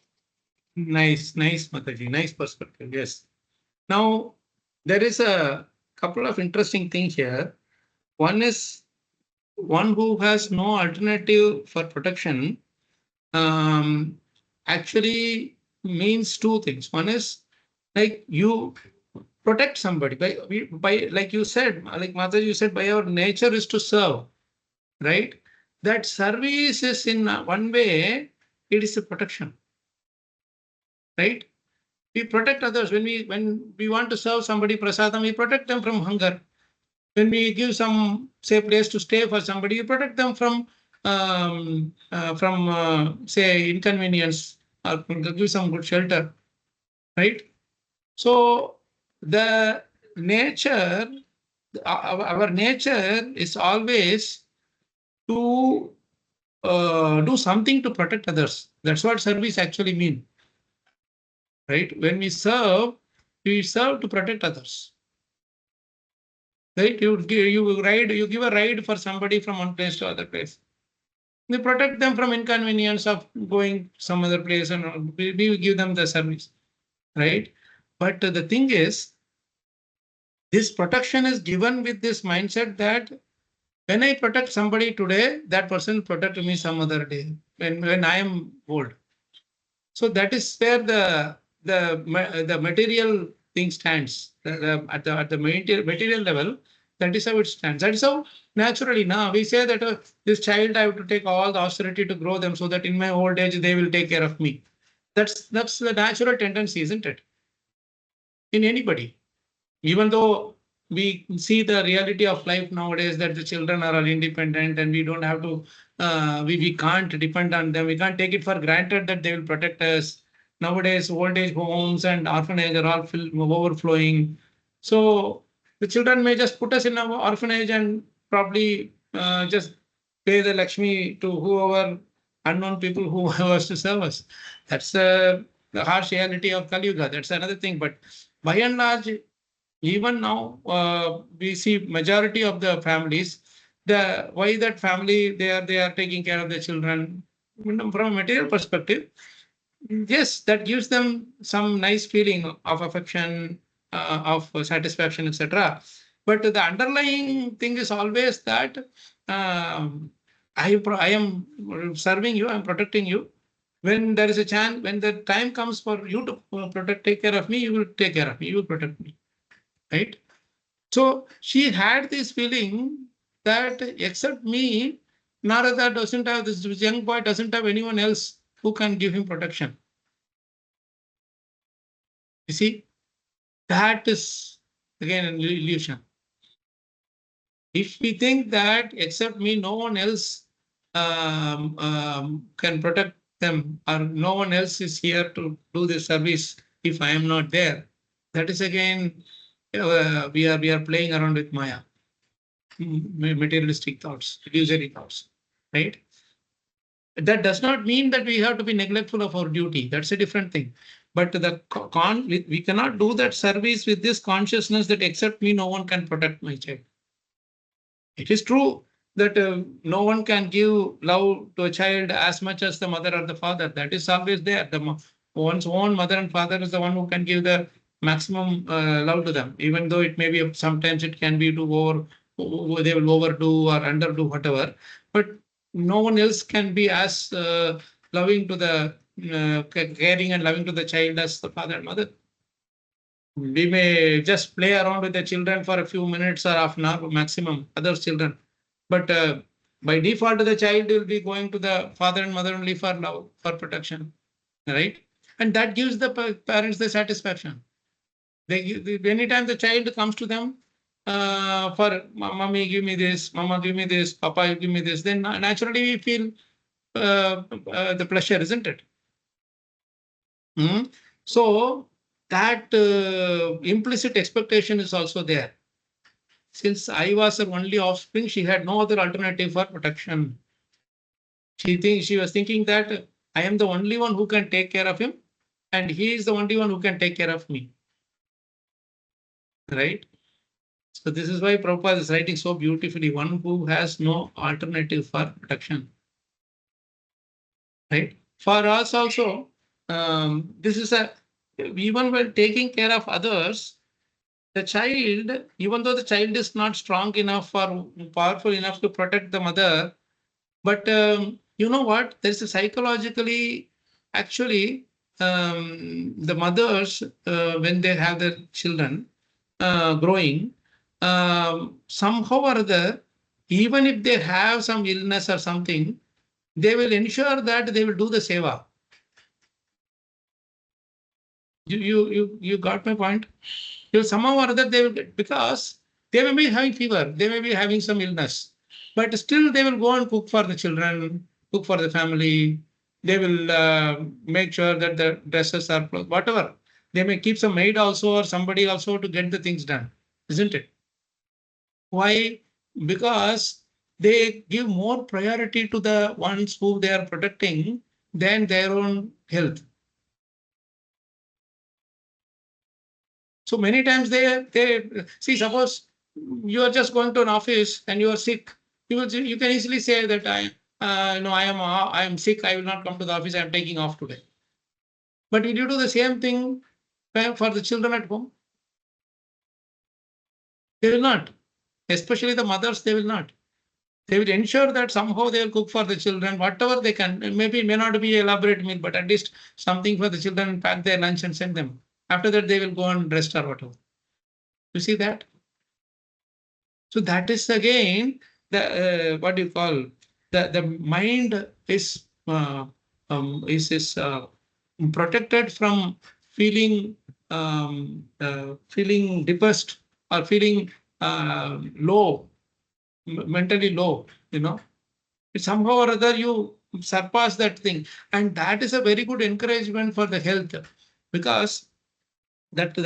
Nice, Mataji. Nice perspective. Yes. Now, there is a couple of interesting things here. One is one who has no alternative for protection actually means two things. One is like you protect somebody by like you said, like Mataji, you said, by our nature is to serve, right? That service is in one way, it is a protection, right? We protect others when we want to serve somebody prasadam, we protect them from hunger. When we give some, say, place to stay for somebody, we protect them from say, inconvenience, or give some good shelter, right? So the nature, our nature is always to do something to protect others. That's what service actually means. Right? When we serve to protect others. Right? You give a ride for somebody from one place to other place. We protect them from inconvenience of going some other place, and we give them the service. Right? But the thing is, this protection is given with this mindset that when I protect somebody today, that person will protect me some other day. when I am old. So that is where the material thing stands. At the material level, that is how it stands. That is how naturally now we say that this child, I have to take all the austerity to grow them so that in my old age they will take care of me. That's the natural tendency, isn't it? In anybody, even though we see the reality of life nowadays that the children are all independent and we don't have to, we can't depend on them. We can't take it for granted that they will protect us. Nowadays, old age homes and orphanage are all overflowing. So the children may just put us in an orphanage and probably just pay the Lakshmi to whoever unknown people who was to serve us. That's the harsh reality of Kali Yuga. That's another thing. But by and large, even now, we see majority of the families, why that family they are taking care of their children from a material perspective. Yes, that gives them some nice feeling of affection, of satisfaction, etc. But the underlying thing is always that I am serving you, I am protecting you. When there is a chance, when the time comes for you to take care of me, you will take care of me, you will protect me, right? So she had this feeling that except me, Narada doesn't have, this young boy doesn't have anyone else who can give him protection. You see, that is again an illusion. If we think that except me, no one else can protect them, or no one else is here to do this service if I am not there, that is again, we are playing around with Maya. Materialistic thoughts, illusory thoughts, right? That does not mean that we have to be neglectful of our duty. That's a different thing. But we cannot do that service with this consciousness that except me, no one can protect my child. It is true that no one can give love to a child as much as the mother or the father. That is always there. One's own mother and father is the one who can give the maximum love to them, even though it may be sometimes it can be they will overdo or underdo whatever. But no one else can be as loving to the caring and loving to the child as the father and mother. We may just play around with the children for a few minutes or half an hour maximum, other children. But by default, the child will be going to the father and mother only for love, for protection, right? And that gives the parents the satisfaction. Anytime the child comes to them for mommy, give me this, mama, give me this, papa, you give me this, then naturally we feel the pleasure, isn't it? So that implicit expectation is also there. Since I was her only offspring, she had no other alternative for protection. She was thinking that I am the only one who can take care of him, and he is the only one who can take care of me. Right? So this is why Prabhupada is writing so beautifully, one who has no alternative for protection. Right? For us also, this is even when taking care of others, the child, even though the child is not strong enough or powerful enough to protect the mother, but you know what? There's a psychologically, actually, the mothers, when they have their children growing, somehow or other, even if they have some illness or something, they will ensure that they will do the seva. You got my point? Somehow or other they will get, because they may be having fever, they may be having some illness, but still they will go and cook for the children, cook for the family. They will make sure that the dresses are whatever. They may keep some maid also or somebody also to get the things done, isn't it? Why? Because they give more priority to the ones who they are protecting than their own health. So many times they see, suppose you are just going to an office and you are sick, you can easily say that I am sick, I will not come to the office, I am taking off today. But will you do the same thing for the children at home? They will not. Especially the mothers, they will not. They will ensure that somehow they will cook for the children, whatever they can. Maybe it may not be an elaborate meal, but at least something for the children, pack their lunch and send them. After that, they will go and rest or whatever. You see that? So that is again the what do you call the mind is protected from feeling feeling depressed or feeling low, mentally low. Somehow or other you surpass that thing, and that is a very good encouragement for the health, because that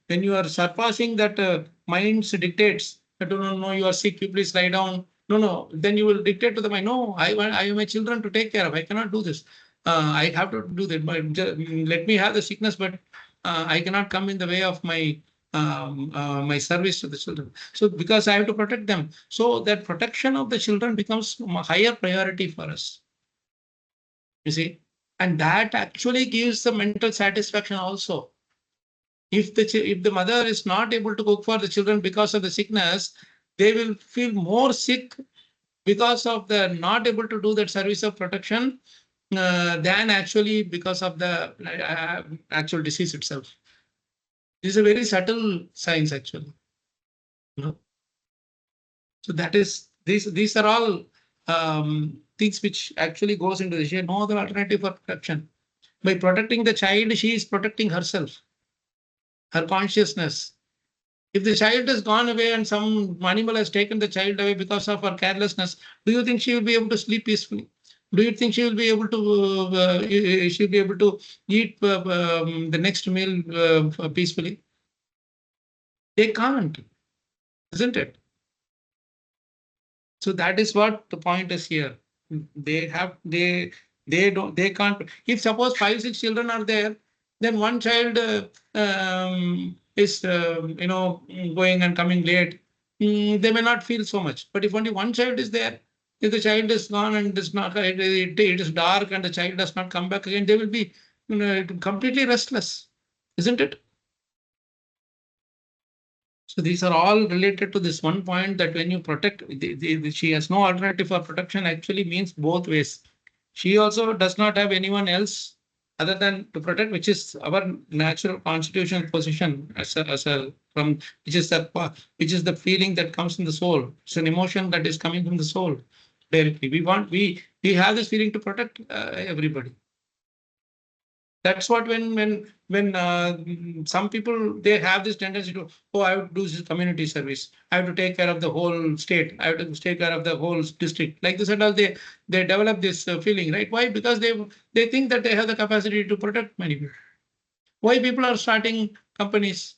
when you are surpassing that mind's dictates that no, you are sick, you please lie down. No, then you will dictate to the mind, no, I have my children to take care of, I cannot do this. I have to do that, but let me have the sickness, but I cannot come in the way of my my service to the children. So because I have to protect them, so that protection of the children becomes a higher priority for us. You see, and that actually gives the mental satisfaction also. If the mother is not able to cook for the children because of the sickness, they will feel more sick because of the not able to do that service of protection than actually because of the actual disease itself. This is a very subtle science actually. So that is these are all things which actually goes into this. She had no other alternative for protection. By protecting the child, she is protecting herself, her consciousness. If the child has gone away and some animal has taken the child away because of her carelessness, do you think she will be able to sleep peacefully? Do you think she will be able to eat the next meal peacefully? They can't, isn't it? So that is what the point is here. They can't. If suppose 5-6 children are there, then one child is going and coming late. They may not feel so much. But if only one child is there, if the child is gone and it is dark and the child does not come back again, they will be completely restless, isn't it? So these are all related to this one point that when you protect, she has no alternative for protection actually means both ways. She also does not have anyone else other than to protect, which is our natural constitutional position as a from which is the feeling that comes from the soul. It's an emotion that is coming from the soul directly. We have this feeling to protect everybody. That's what when some people they have this tendency to, oh, I have to do this community service, I have to take care of the whole state, I have to take care of the whole district, like this and all. They develop this feeling, right? Why? Because they think that they have the capacity to protect many people. Why people are starting companies?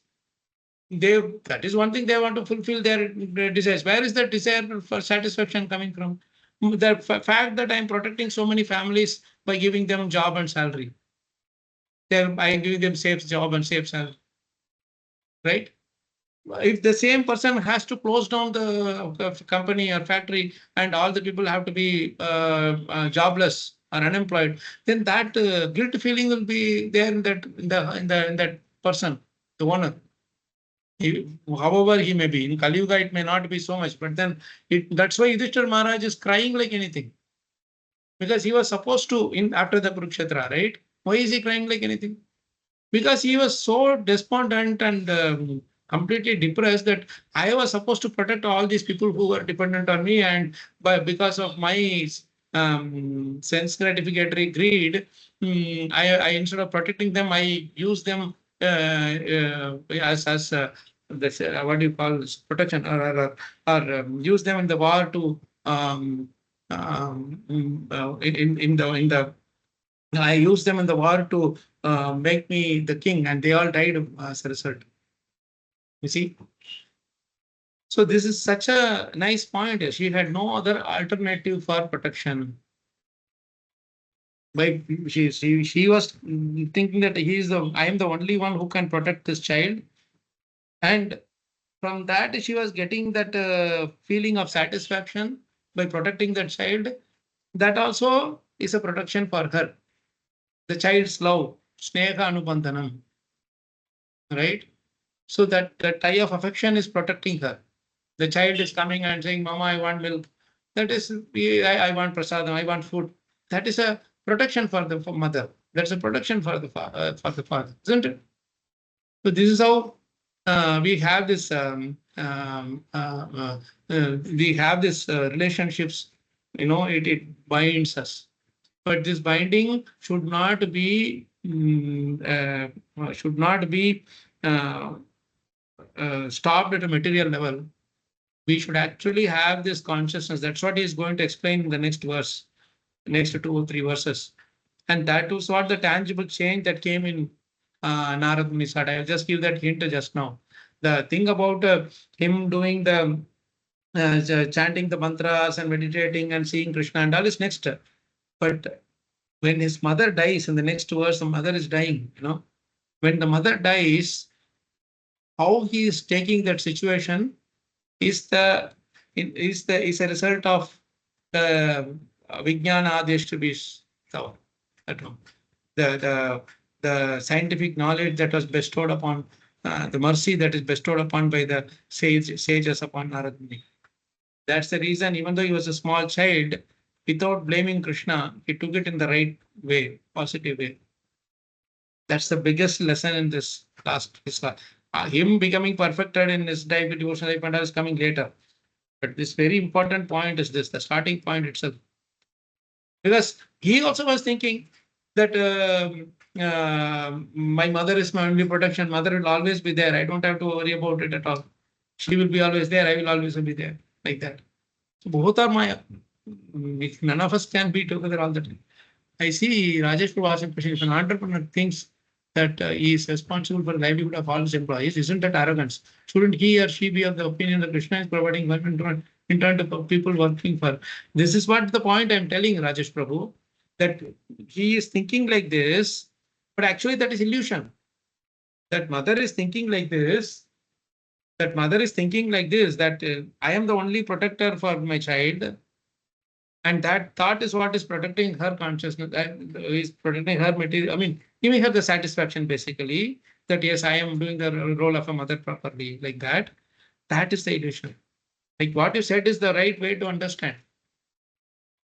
That is one thing, they want to fulfill their desires. Where is that desire for satisfaction coming from? The fact that I'm protecting so many families by giving them job and salary. I giving them safe job and safe salary, right? If the same person has to close down the company or factory and all the people have to be jobless or unemployed, then that guilt feeling will be there in that person, the owner. However he may be in Kali Yuga, it may not be so much, but then that's why Yudhishthira Maharaj is crying like anything, because he was supposed to after the Kurukshetra, right? Why is he crying like anything? Because he was so despondent and completely depressed that I was supposed to protect all these people who were dependent on me, and because of my sense gratificatory greed, I instead of protecting them, I use them as this, what do you call this, protection, or use them in the war to in the I used them in the war to make me the king, and they all died as a result. You see? So this is such a nice point. She had no other alternative for protection. She was thinking that I am the only one who can protect this child. And from that, she was getting that feeling of satisfaction by protecting that child. That also is a protection for her. The child's love, sneha anubandhanam, right? So that tie of affection is protecting her. The child is coming and saying, Mama, I want milk. That is, I want prasadam, I want food. That is a protection for the mother. That's a protection for the father, isn't it? So this is how we have this. We have this relationships. It binds us. But this binding should not be stopped at a material level. We should actually have this consciousness. That's what he is going to explain in the next verse, next 2 or 3 verses. And that was what the tangible change that came in Narada Muni's heart. I'll just give that hint just now. The thing about him doing the chanting the mantras and meditating and seeing Krishna and all is next. But when his mother dies, in the next verse, the mother is dying. When the mother dies, how he is taking that situation is a result of the Vijnana Adeshtabis. The scientific knowledge that was bestowed upon, the mercy that is bestowed upon by the sages upon Narada Muni. That's the reason, even though he was a small child, without blaming Krishna, he took it in the right way, positive way. That's the biggest lesson in this last. Him becoming perfected in his devotional life and is coming later. But this very important point is this, the starting point itself. Because he also was thinking that my mother is my only protection. Mother will always be there. I don't have to worry about it at all. She will be always there. I will always be there. Like that. So both are my. None of us can be together all the time. I see Rajesh Prabhu asking question. If an entrepreneur thinks that he is responsible for the livelihood of all his employees, isn't that arrogance? Shouldn't he or she be of the opinion that Krishna is providing wealth in turn to people working for? This is what the point I'm telling Rajesh Prabhu, that he is thinking like this, but actually that is illusion. That mother is thinking like this. That I am the only protector for my child. And that thought is what is protecting her consciousness, is protecting her material. I mean, giving her the satisfaction basically that yes, I am doing the role of a mother properly, like that. That is the illusion. Like what you said is the right way to understand.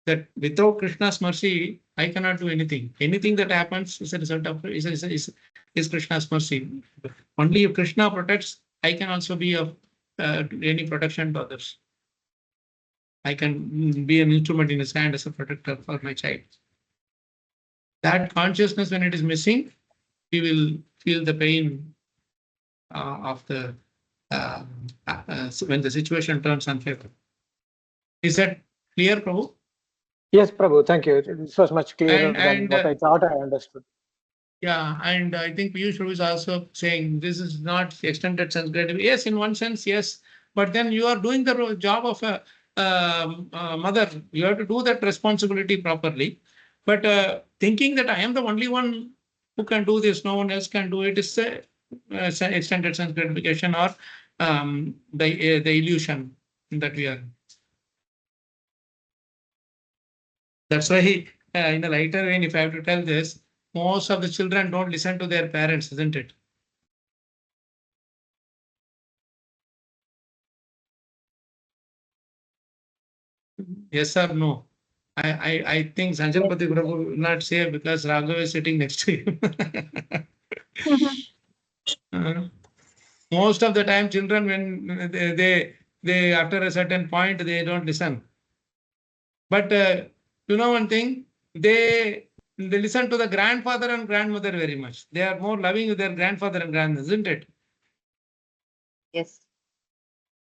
That without Krishna's mercy, I cannot do anything. Anything that happens is a result of is Krishna's mercy. Only if Krishna protects, I can also be of any protection to others. I can be an instrument in his hand as a protector for my child. That consciousness, when it is missing, we will feel the pain of the when the situation turns unfavorable. Is that clear, Prabhu? Yes, Prabhu. Thank you. This was much clearer than what I thought I understood. Yeah, and I think Piyush Prabhu is also saying this is not extended sense gratitude. Yes, in one sense, yes, but then you are doing the job of a mother. You have to do that responsibility properly. But thinking that I am the only one who can do this, no one else can do it, is extended sense gratification or the illusion that we are. That's why in a lighter vein, if I have to tell this, most of the children don't listen to their parents, isn't it? Yes or no? I think Sanjalpati Prabhu will not say because Raghav is sitting next to him. Most of the time, children, when they after a certain point, they don't listen. But you know one thing, they listen to the grandfather and grandmother very much. They are more loving with their grandfather and grandmother, isn't it? Yes.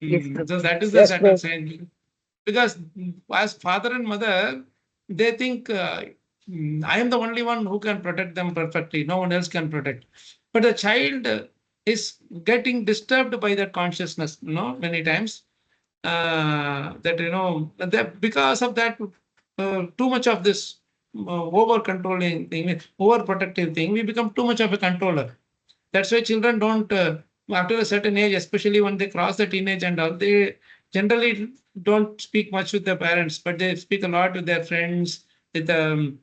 Yes, So that is the Yes, certain Prabhu. sign. Because as father and mother, they think I am the only one who can protect them perfectly. No one else can protect. But the child is getting disturbed by that consciousness, many times. That because of that, too much of this over-controlling thing, over-protective thing, we become too much of a controller. That's why children don't, after a certain age, especially when they cross the teenage and all, they generally don't speak much with their parents, but they speak a lot with their friends, with the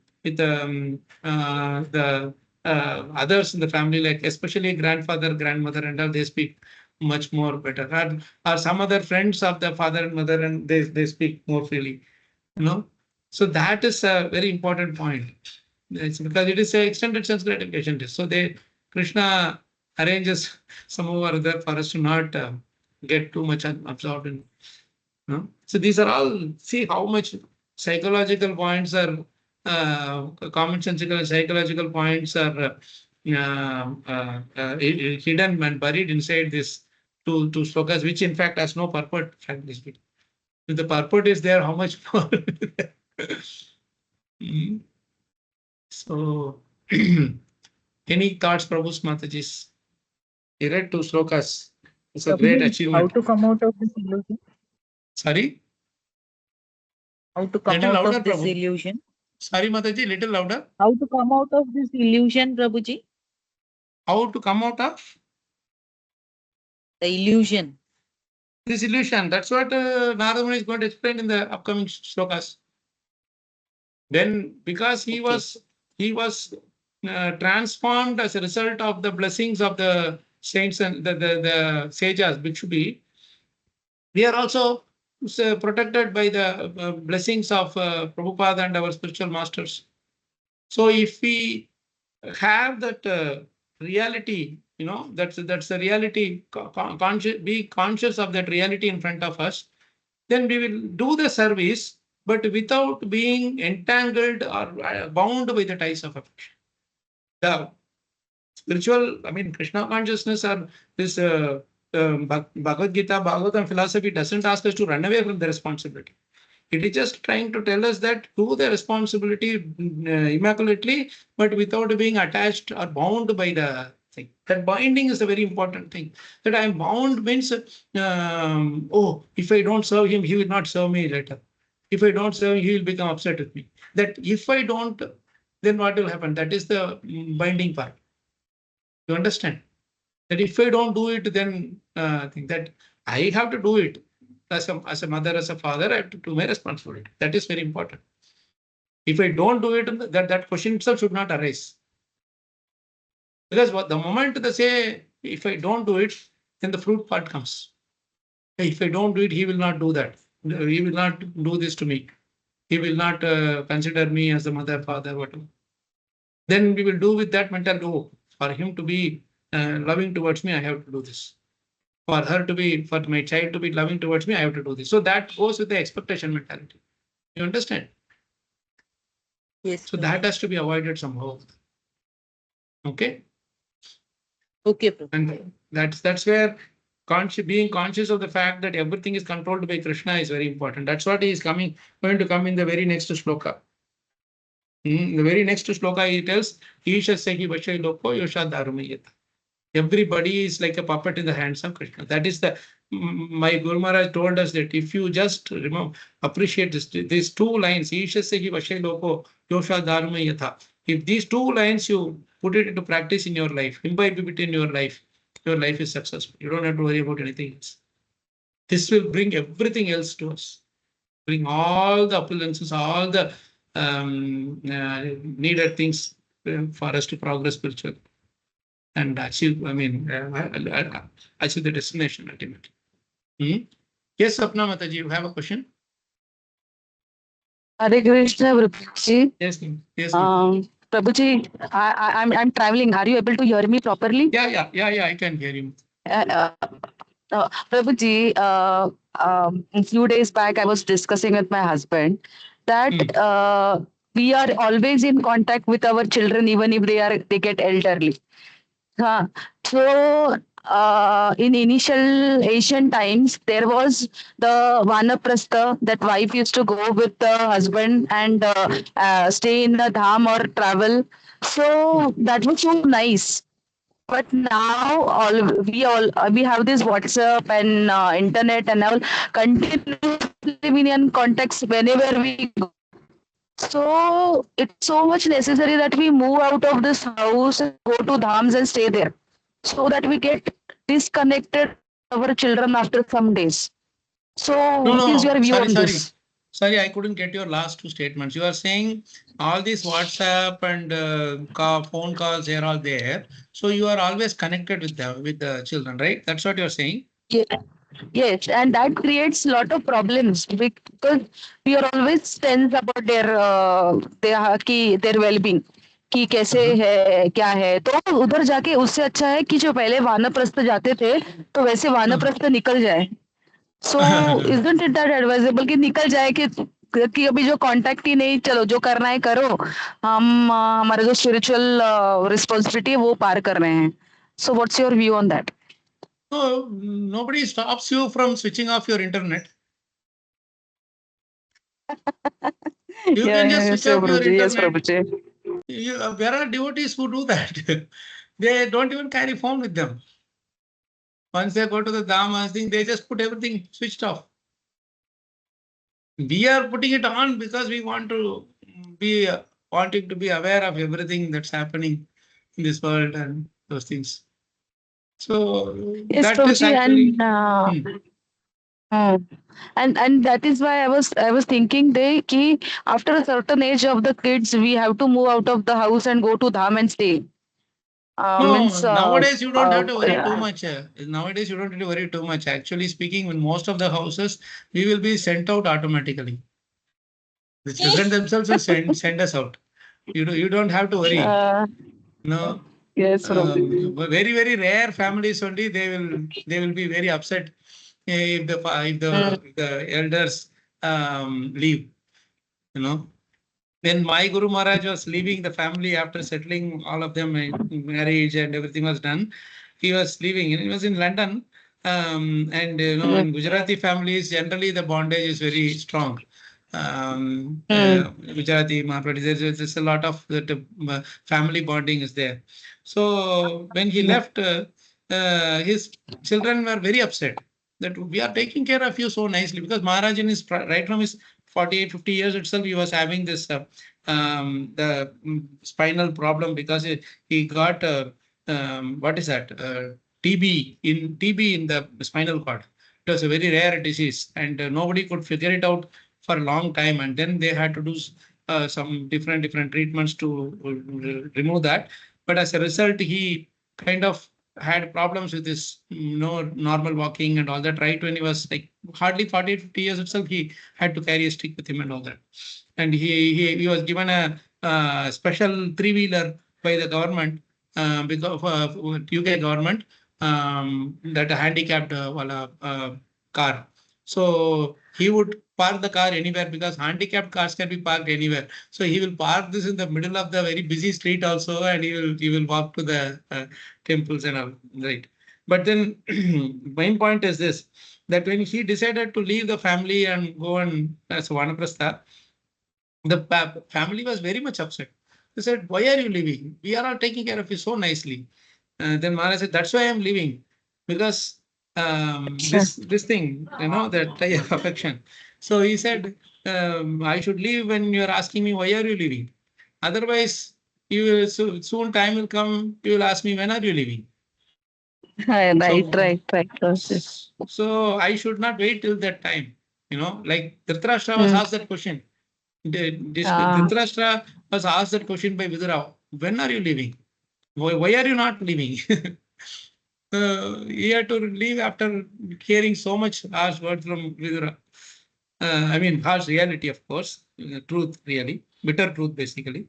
others in the family, like especially grandfather, grandmother, and all. They speak much more better. Or some other friends of the father and mother, and they speak more freely. You know, so that is a very important point. It's because it is an extended sense gratification test. So Krishna arranges some over there for us to not get too much absorbed in. So these are all, see how much psychological points are, commonsensical psychological points are hidden and buried inside this two slokas, which in fact has no purport, frankly speaking. If the purport is there, how much more? So, any thoughts, Prabhu's Mataji's? He read 2 slokas. It's a great achievement. How to come out of this illusion? Sorry? How to come Little out louder, of this Prabhu. illusion? Sorry, Mataji, little louder. How to come out of this illusion, Prabhuji? How to come out of The illusion. this illusion? That's what Narada Muni is going to explain in the upcoming slokas. Then, because he was transformed as a result of the blessings of the saints and the sages, Bhikshubi, we are also protected by the blessings of Prabhupada and our spiritual masters. So if we have that reality, that's the reality, be conscious of that reality in front of us, then we will do the service, but without being entangled or bound by the ties of affection. The spiritual, Krishna consciousness or this Bhagavad Gita, Bhagavatam philosophy doesn't ask us to run away from the responsibility. It is just trying to tell us that do the responsibility immaculately, but without being attached or bound by the thing. That binding is a very important thing. That I am bound means, if I don't serve him, he will not serve me later. If I don't serve him, he will become upset with me. That if I don't, then what will happen? That is the binding part. You understand? That if I don't do it, then think that I have to do it. As a mother, as a father, I have to do my responsibility. That is very important. If I don't do it, that question itself should not arise. Because the moment they say, if I don't do it, then the fruit part comes. If I don't do it, he will not do that. He will not do this to me. He will not consider me as a mother, father, whatever. Then we will do with that mental, for him to be loving towards me, I have to do this. For my child to be loving towards me, I have to do this. So that goes with the expectation mentality. You understand? Yes. So that has to be avoided somehow. Okay? Okay, Prabhu. And that's where being conscious of the fact that everything is controlled by Krishna is very important. That's what he is going to come in the very next sloka. The very next sloka he tells, Isha Sehi Vashai Loko Yosha Dharumayata. Everybody is like a puppet in the hands of Krishna. That is my Guru Maharaj told us that if you just appreciate these 2 lines, Isha Sehi Vashai Loko Yosha Dharumayata. If these 2 lines you put it into practice in your life, imbibe it in your life is successful. You don't have to worry about anything else. This will bring everything else to us. Bring all the opulences, all the needed things for us to progress spiritually and achieve, achieve the destination ultimately. Yes, Sapna Mataji, you have a question? Hare Krishna, Prabhuji. Yes, yes. Prabhuji, I'm traveling. Are you able to hear me properly? Yeah, I can hear you. Prabhuji, a few days back, I was discussing with my husband that we are always in contact with our children, even if they get elderly. So, in initial Asian times, there was the Vanaprastha, that wife used to go with the husband and stay in the dham or travel. So that was so nice. But now we have this WhatsApp and internet and all continuously in contacts whenever we go. So it's so much necessary that we move out of this house, go to dhams and stay there, so that we get disconnected from our children after some days. So what is your view on this? Sorry, I couldn't get your last 2 statements. You are saying all these WhatsApp and phone calls, they are all there. So you are always connected with the children, right? That's what you're saying? Yes, and that creates a lot of problems because we are always tense about their well-being कि कैसे है क्या है तो उधर जाके उससे अच्छा है कि जो पहले वानप्रस्थ जाते थे तो वैसे वानप्रस्थ निकल जाए सो isn't it that advisable कि निकल जाए कि अभी जो कांटेक्ट ही नहीं चलो जो करना है करो हम हमारे जो स्पिरिचुअल रिस्पॉन्सिबिलिटी है वो पार कर रहे हैं so what's your view on that So nobody stops you from switching off your internet. You can just switch off your internet. There are devotees who do that. They don't even carry phone with them. Once they go to the Dhammas thing, they just put everything switched off. We are putting it on because we want to be wanting to be aware of everything that's happening in this world and those things. So yes, that is Prabhuji, actually. And that is why I was thinking कि after a certain age of the kids we have to move out of the house and go to dham and stay. No, Means, nowadays you don't have to worry too much. Nowadays you don't have to worry too much. Actually speaking, in most of the houses, we will be sent out automatically. The children themselves will send us out. You don't have to worry. No. Yes, very very rare families only they will be very upset if the elders leave. You know, when my Guru Maharaj was leaving the family after settling all of them marriage and everything was done, he was leaving. He was in London, and you know, in Gujarati families generally the bondage is very strong. Gujarati Mahaprabhu, there's a lot of that family bonding is there. So when he left, his children were very upset that we are taking care of you so nicely, because Maharaj in his right from his 48, 50 years itself, he was having this the spinal problem because he got what is that TB in the spinal cord. It was a very rare disease, and nobody could figure it out for a long time, and then they had to do some different treatments to remove that. But as a result, he kind of had problems with his normal walking and all that. Right when he was like hardly 48, 50 years itself, he had to carry a stick with him and all that. And he was given a special three-wheeler by the government because of UK government, that a handicapped car. So he would park the car anywhere because handicapped cars can be parked anywhere. So he will park this in the middle of the very busy street also, and he will walk to the temples and all, right. But then main point is this, that when he decided to leave the family and go and as Vanaprastha, the family was very much upset. They said, why are you leaving? We are all taking care of you so nicely. Then Maharaj said, that's why I'm leaving, because this thing, that tie of affection. So he said, I should leave when you're asking me, why are you leaving? Otherwise, you will soon time will come, you will ask me, when are you leaving? Right. So I should not wait till that time. Like Dhritarashtra was asked that question. Dhritarashtra was asked that question by Vidura. When are you leaving? Why are you not leaving? He had to leave after hearing so much harsh words from Vidura. I mean, harsh reality, of course, truth, really, bitter truth, basically.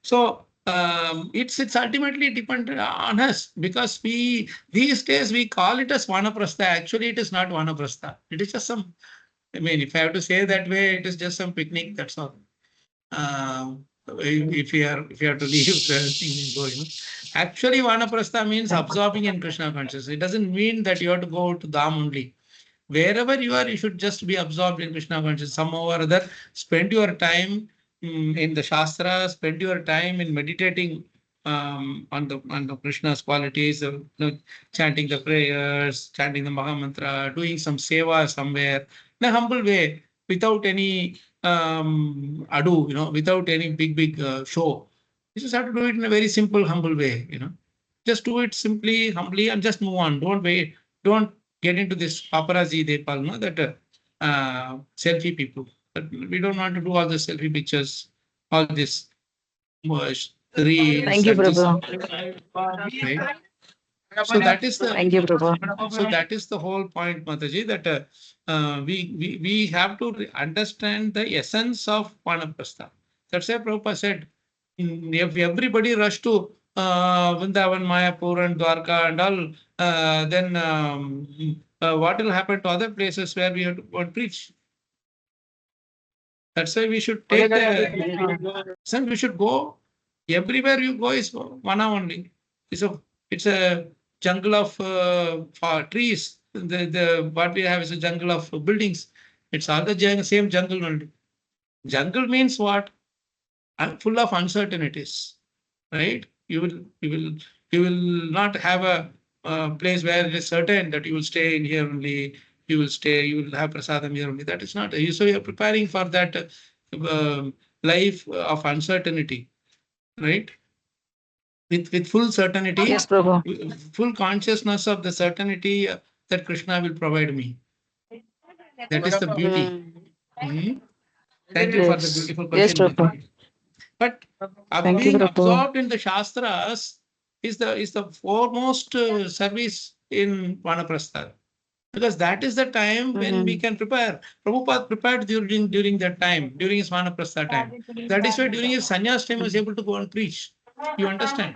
So it's ultimately dependent on us, because these days we call it as Vanaprastha. Actually, it is not Vanaprastha. It is just some. I mean, if I have to say that way, it is just some picnic. That's all. If you have to leave the thing and go, Actually, Vanaprastha means absorbing in Krishna consciousness. It doesn't mean that you have to go to Dham only. Wherever you are, you should just be absorbed in Krishna consciousness. Somehow or other, spend your time in the Shastra, spend your time in meditating on the Krishna's qualities, chanting the prayers, chanting the Mahamantra, doing some seva somewhere in a humble way, without any ado, without any big show. You just have to do it in a very simple, humble way, Just do it simply, humbly, and just move on. Don't wait. Don't get into this paparazzi, they call, that selfie people. But we don't want to do all the selfie pictures, all this reels. Thank you, and this, Prabhu. right? So that is the Thank you, Prabhu. So that is the whole point, Mataji, that we have to understand the essence of Vanaprastha. That's why Prabhupada said, if everybody rush to Vrindavan, Mayapur and Dwarka and all, then what will happen to other places where we have to go and preach? That's why we should take we should go. Everywhere you go is Vana only. It's a jungle of trees. The what we have is a jungle of buildings. It's all the same jungle only. Jungle means what? Full of uncertainties, right? You will not have a place where it is certain that you will stay in here only. You will have prasadam here only. That is not. So you are preparing for that life of uncertainty, right? With full certainty, Yes, Prabhu. full consciousness of the certainty that Krishna will provide me. That is the beauty. Thank you for the beautiful Yes, question. Prabhu. But Thank you, being Prabhu. absorbed in the Shastras is the foremost service in Vanaprastha. Because that is the time when we can prepare. Prabhupada prepared during that time, during his Vanaprastha time. That is why during his sannyas time he was able to go and preach. You understand?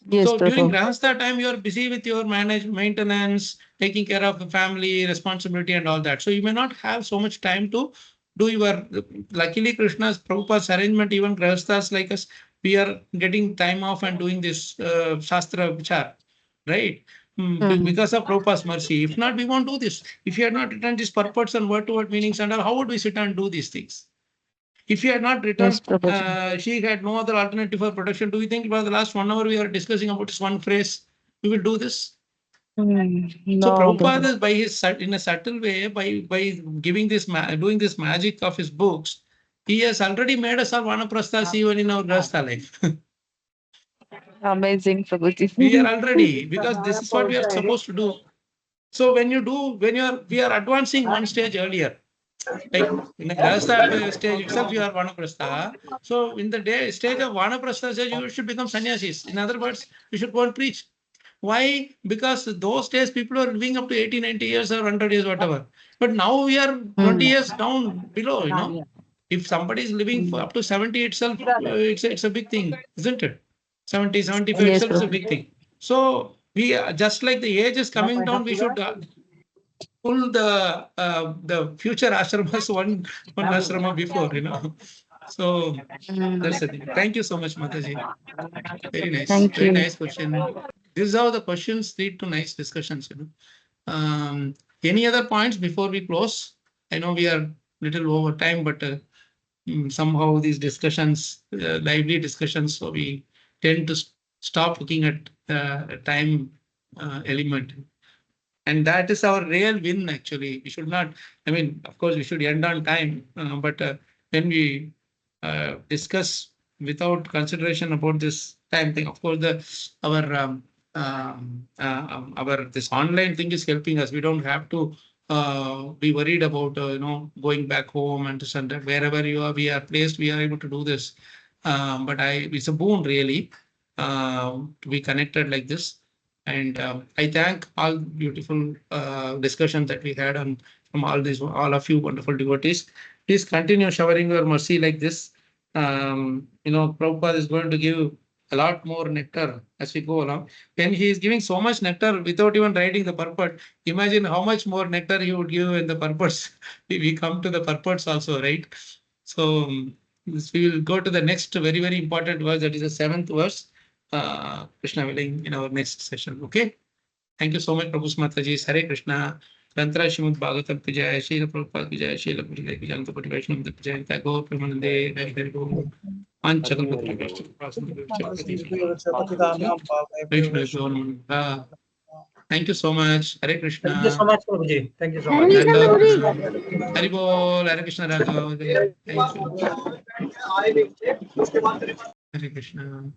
Yes, So during Prabhu. Grahastha time, you are busy with your maintenance, taking care of the family, responsibility and all that. So you may not have so much time to do your, luckily Krishna's, Prabhupada's arrangement, even Grahasthas like us, we are getting time off and doing this Shastra Vichar, right? Because of Prabhupada's mercy. If not, we won't do this. If you had not written these purports and word-to-word meanings and all, how would we sit and do these things? If he had not written, Yes, Prabhuji. she had no other alternative for protection. Do you think for the last 1 hour we are discussing about this one phrase? We will do this. So No, Prabhupada Prabhu. is by his in a subtle way, by giving this doing this magic of his books, he has already made us all Vanaprasthas even in our Grahastha life. Amazing, Prabhuji. We are already, because this is what we are supposed to do. So when we are advancing one stage earlier. Like in the Grahastha stage itself, you are Vanaprastha. So in the stage of Vanaprastha stage, you should become sannyasis. In other words, you should go and preach. Why? Because those days people are living up to 80, 90 years or 100 years, whatever. But now we are 20 years down below, you know. If somebody is living for up to 70 itself, it's a big thing, isn't it? 70, 75 Yes, itself is a Prabhu. big thing. So we just like the age is coming down, we should pull the future ashramas one ashrama before, you know. So that's the thing. Thank you so much, Mataji. Very nice. Thank Very you. nice question. This is how the questions lead to nice discussions, you know. Any other points before we close? I know we are little over time, but somehow these discussions, lively discussions, so we tend to stop looking at time element. And that is our real win, actually. We should not, I mean, of course, we should end on time, but when we discuss without consideration about this time thing, of course, our this online thing is helping us. We don't have to be worried about, going back home and this and that. Wherever we are placed, we are able to do this. But it's a boon, really, to be connected like this. And I thank all beautiful discussions that we had from all of you wonderful devotees. Please continue showering your mercy like this. Prabhupada is going to give a lot more nectar as we go along. When he is giving so much nectar without even writing the purport, imagine how much more nectar he would give in the purports. We come to the purports also, right? So we will go to the next very, very important verse, that is the 7th verse. Krishna willing, in our next session. Okay. Thank you so much, Prabhu Mataji. Hare Krishna. Tantra Shrimad Bhagavatam ki jai, Srila Prabhupada ki jai, Srila Gurudeva ki jai, Janatapati Vaishnava ki jai, Tagore Premanande, Hare Hare Guru, Anchakapati Vaishnava. Thank you so much. Hare Krishna. Thank you so much, Prabhuji. Thank you so much. Hare Bol, Hare Krishna Raghav. Hare Krishna.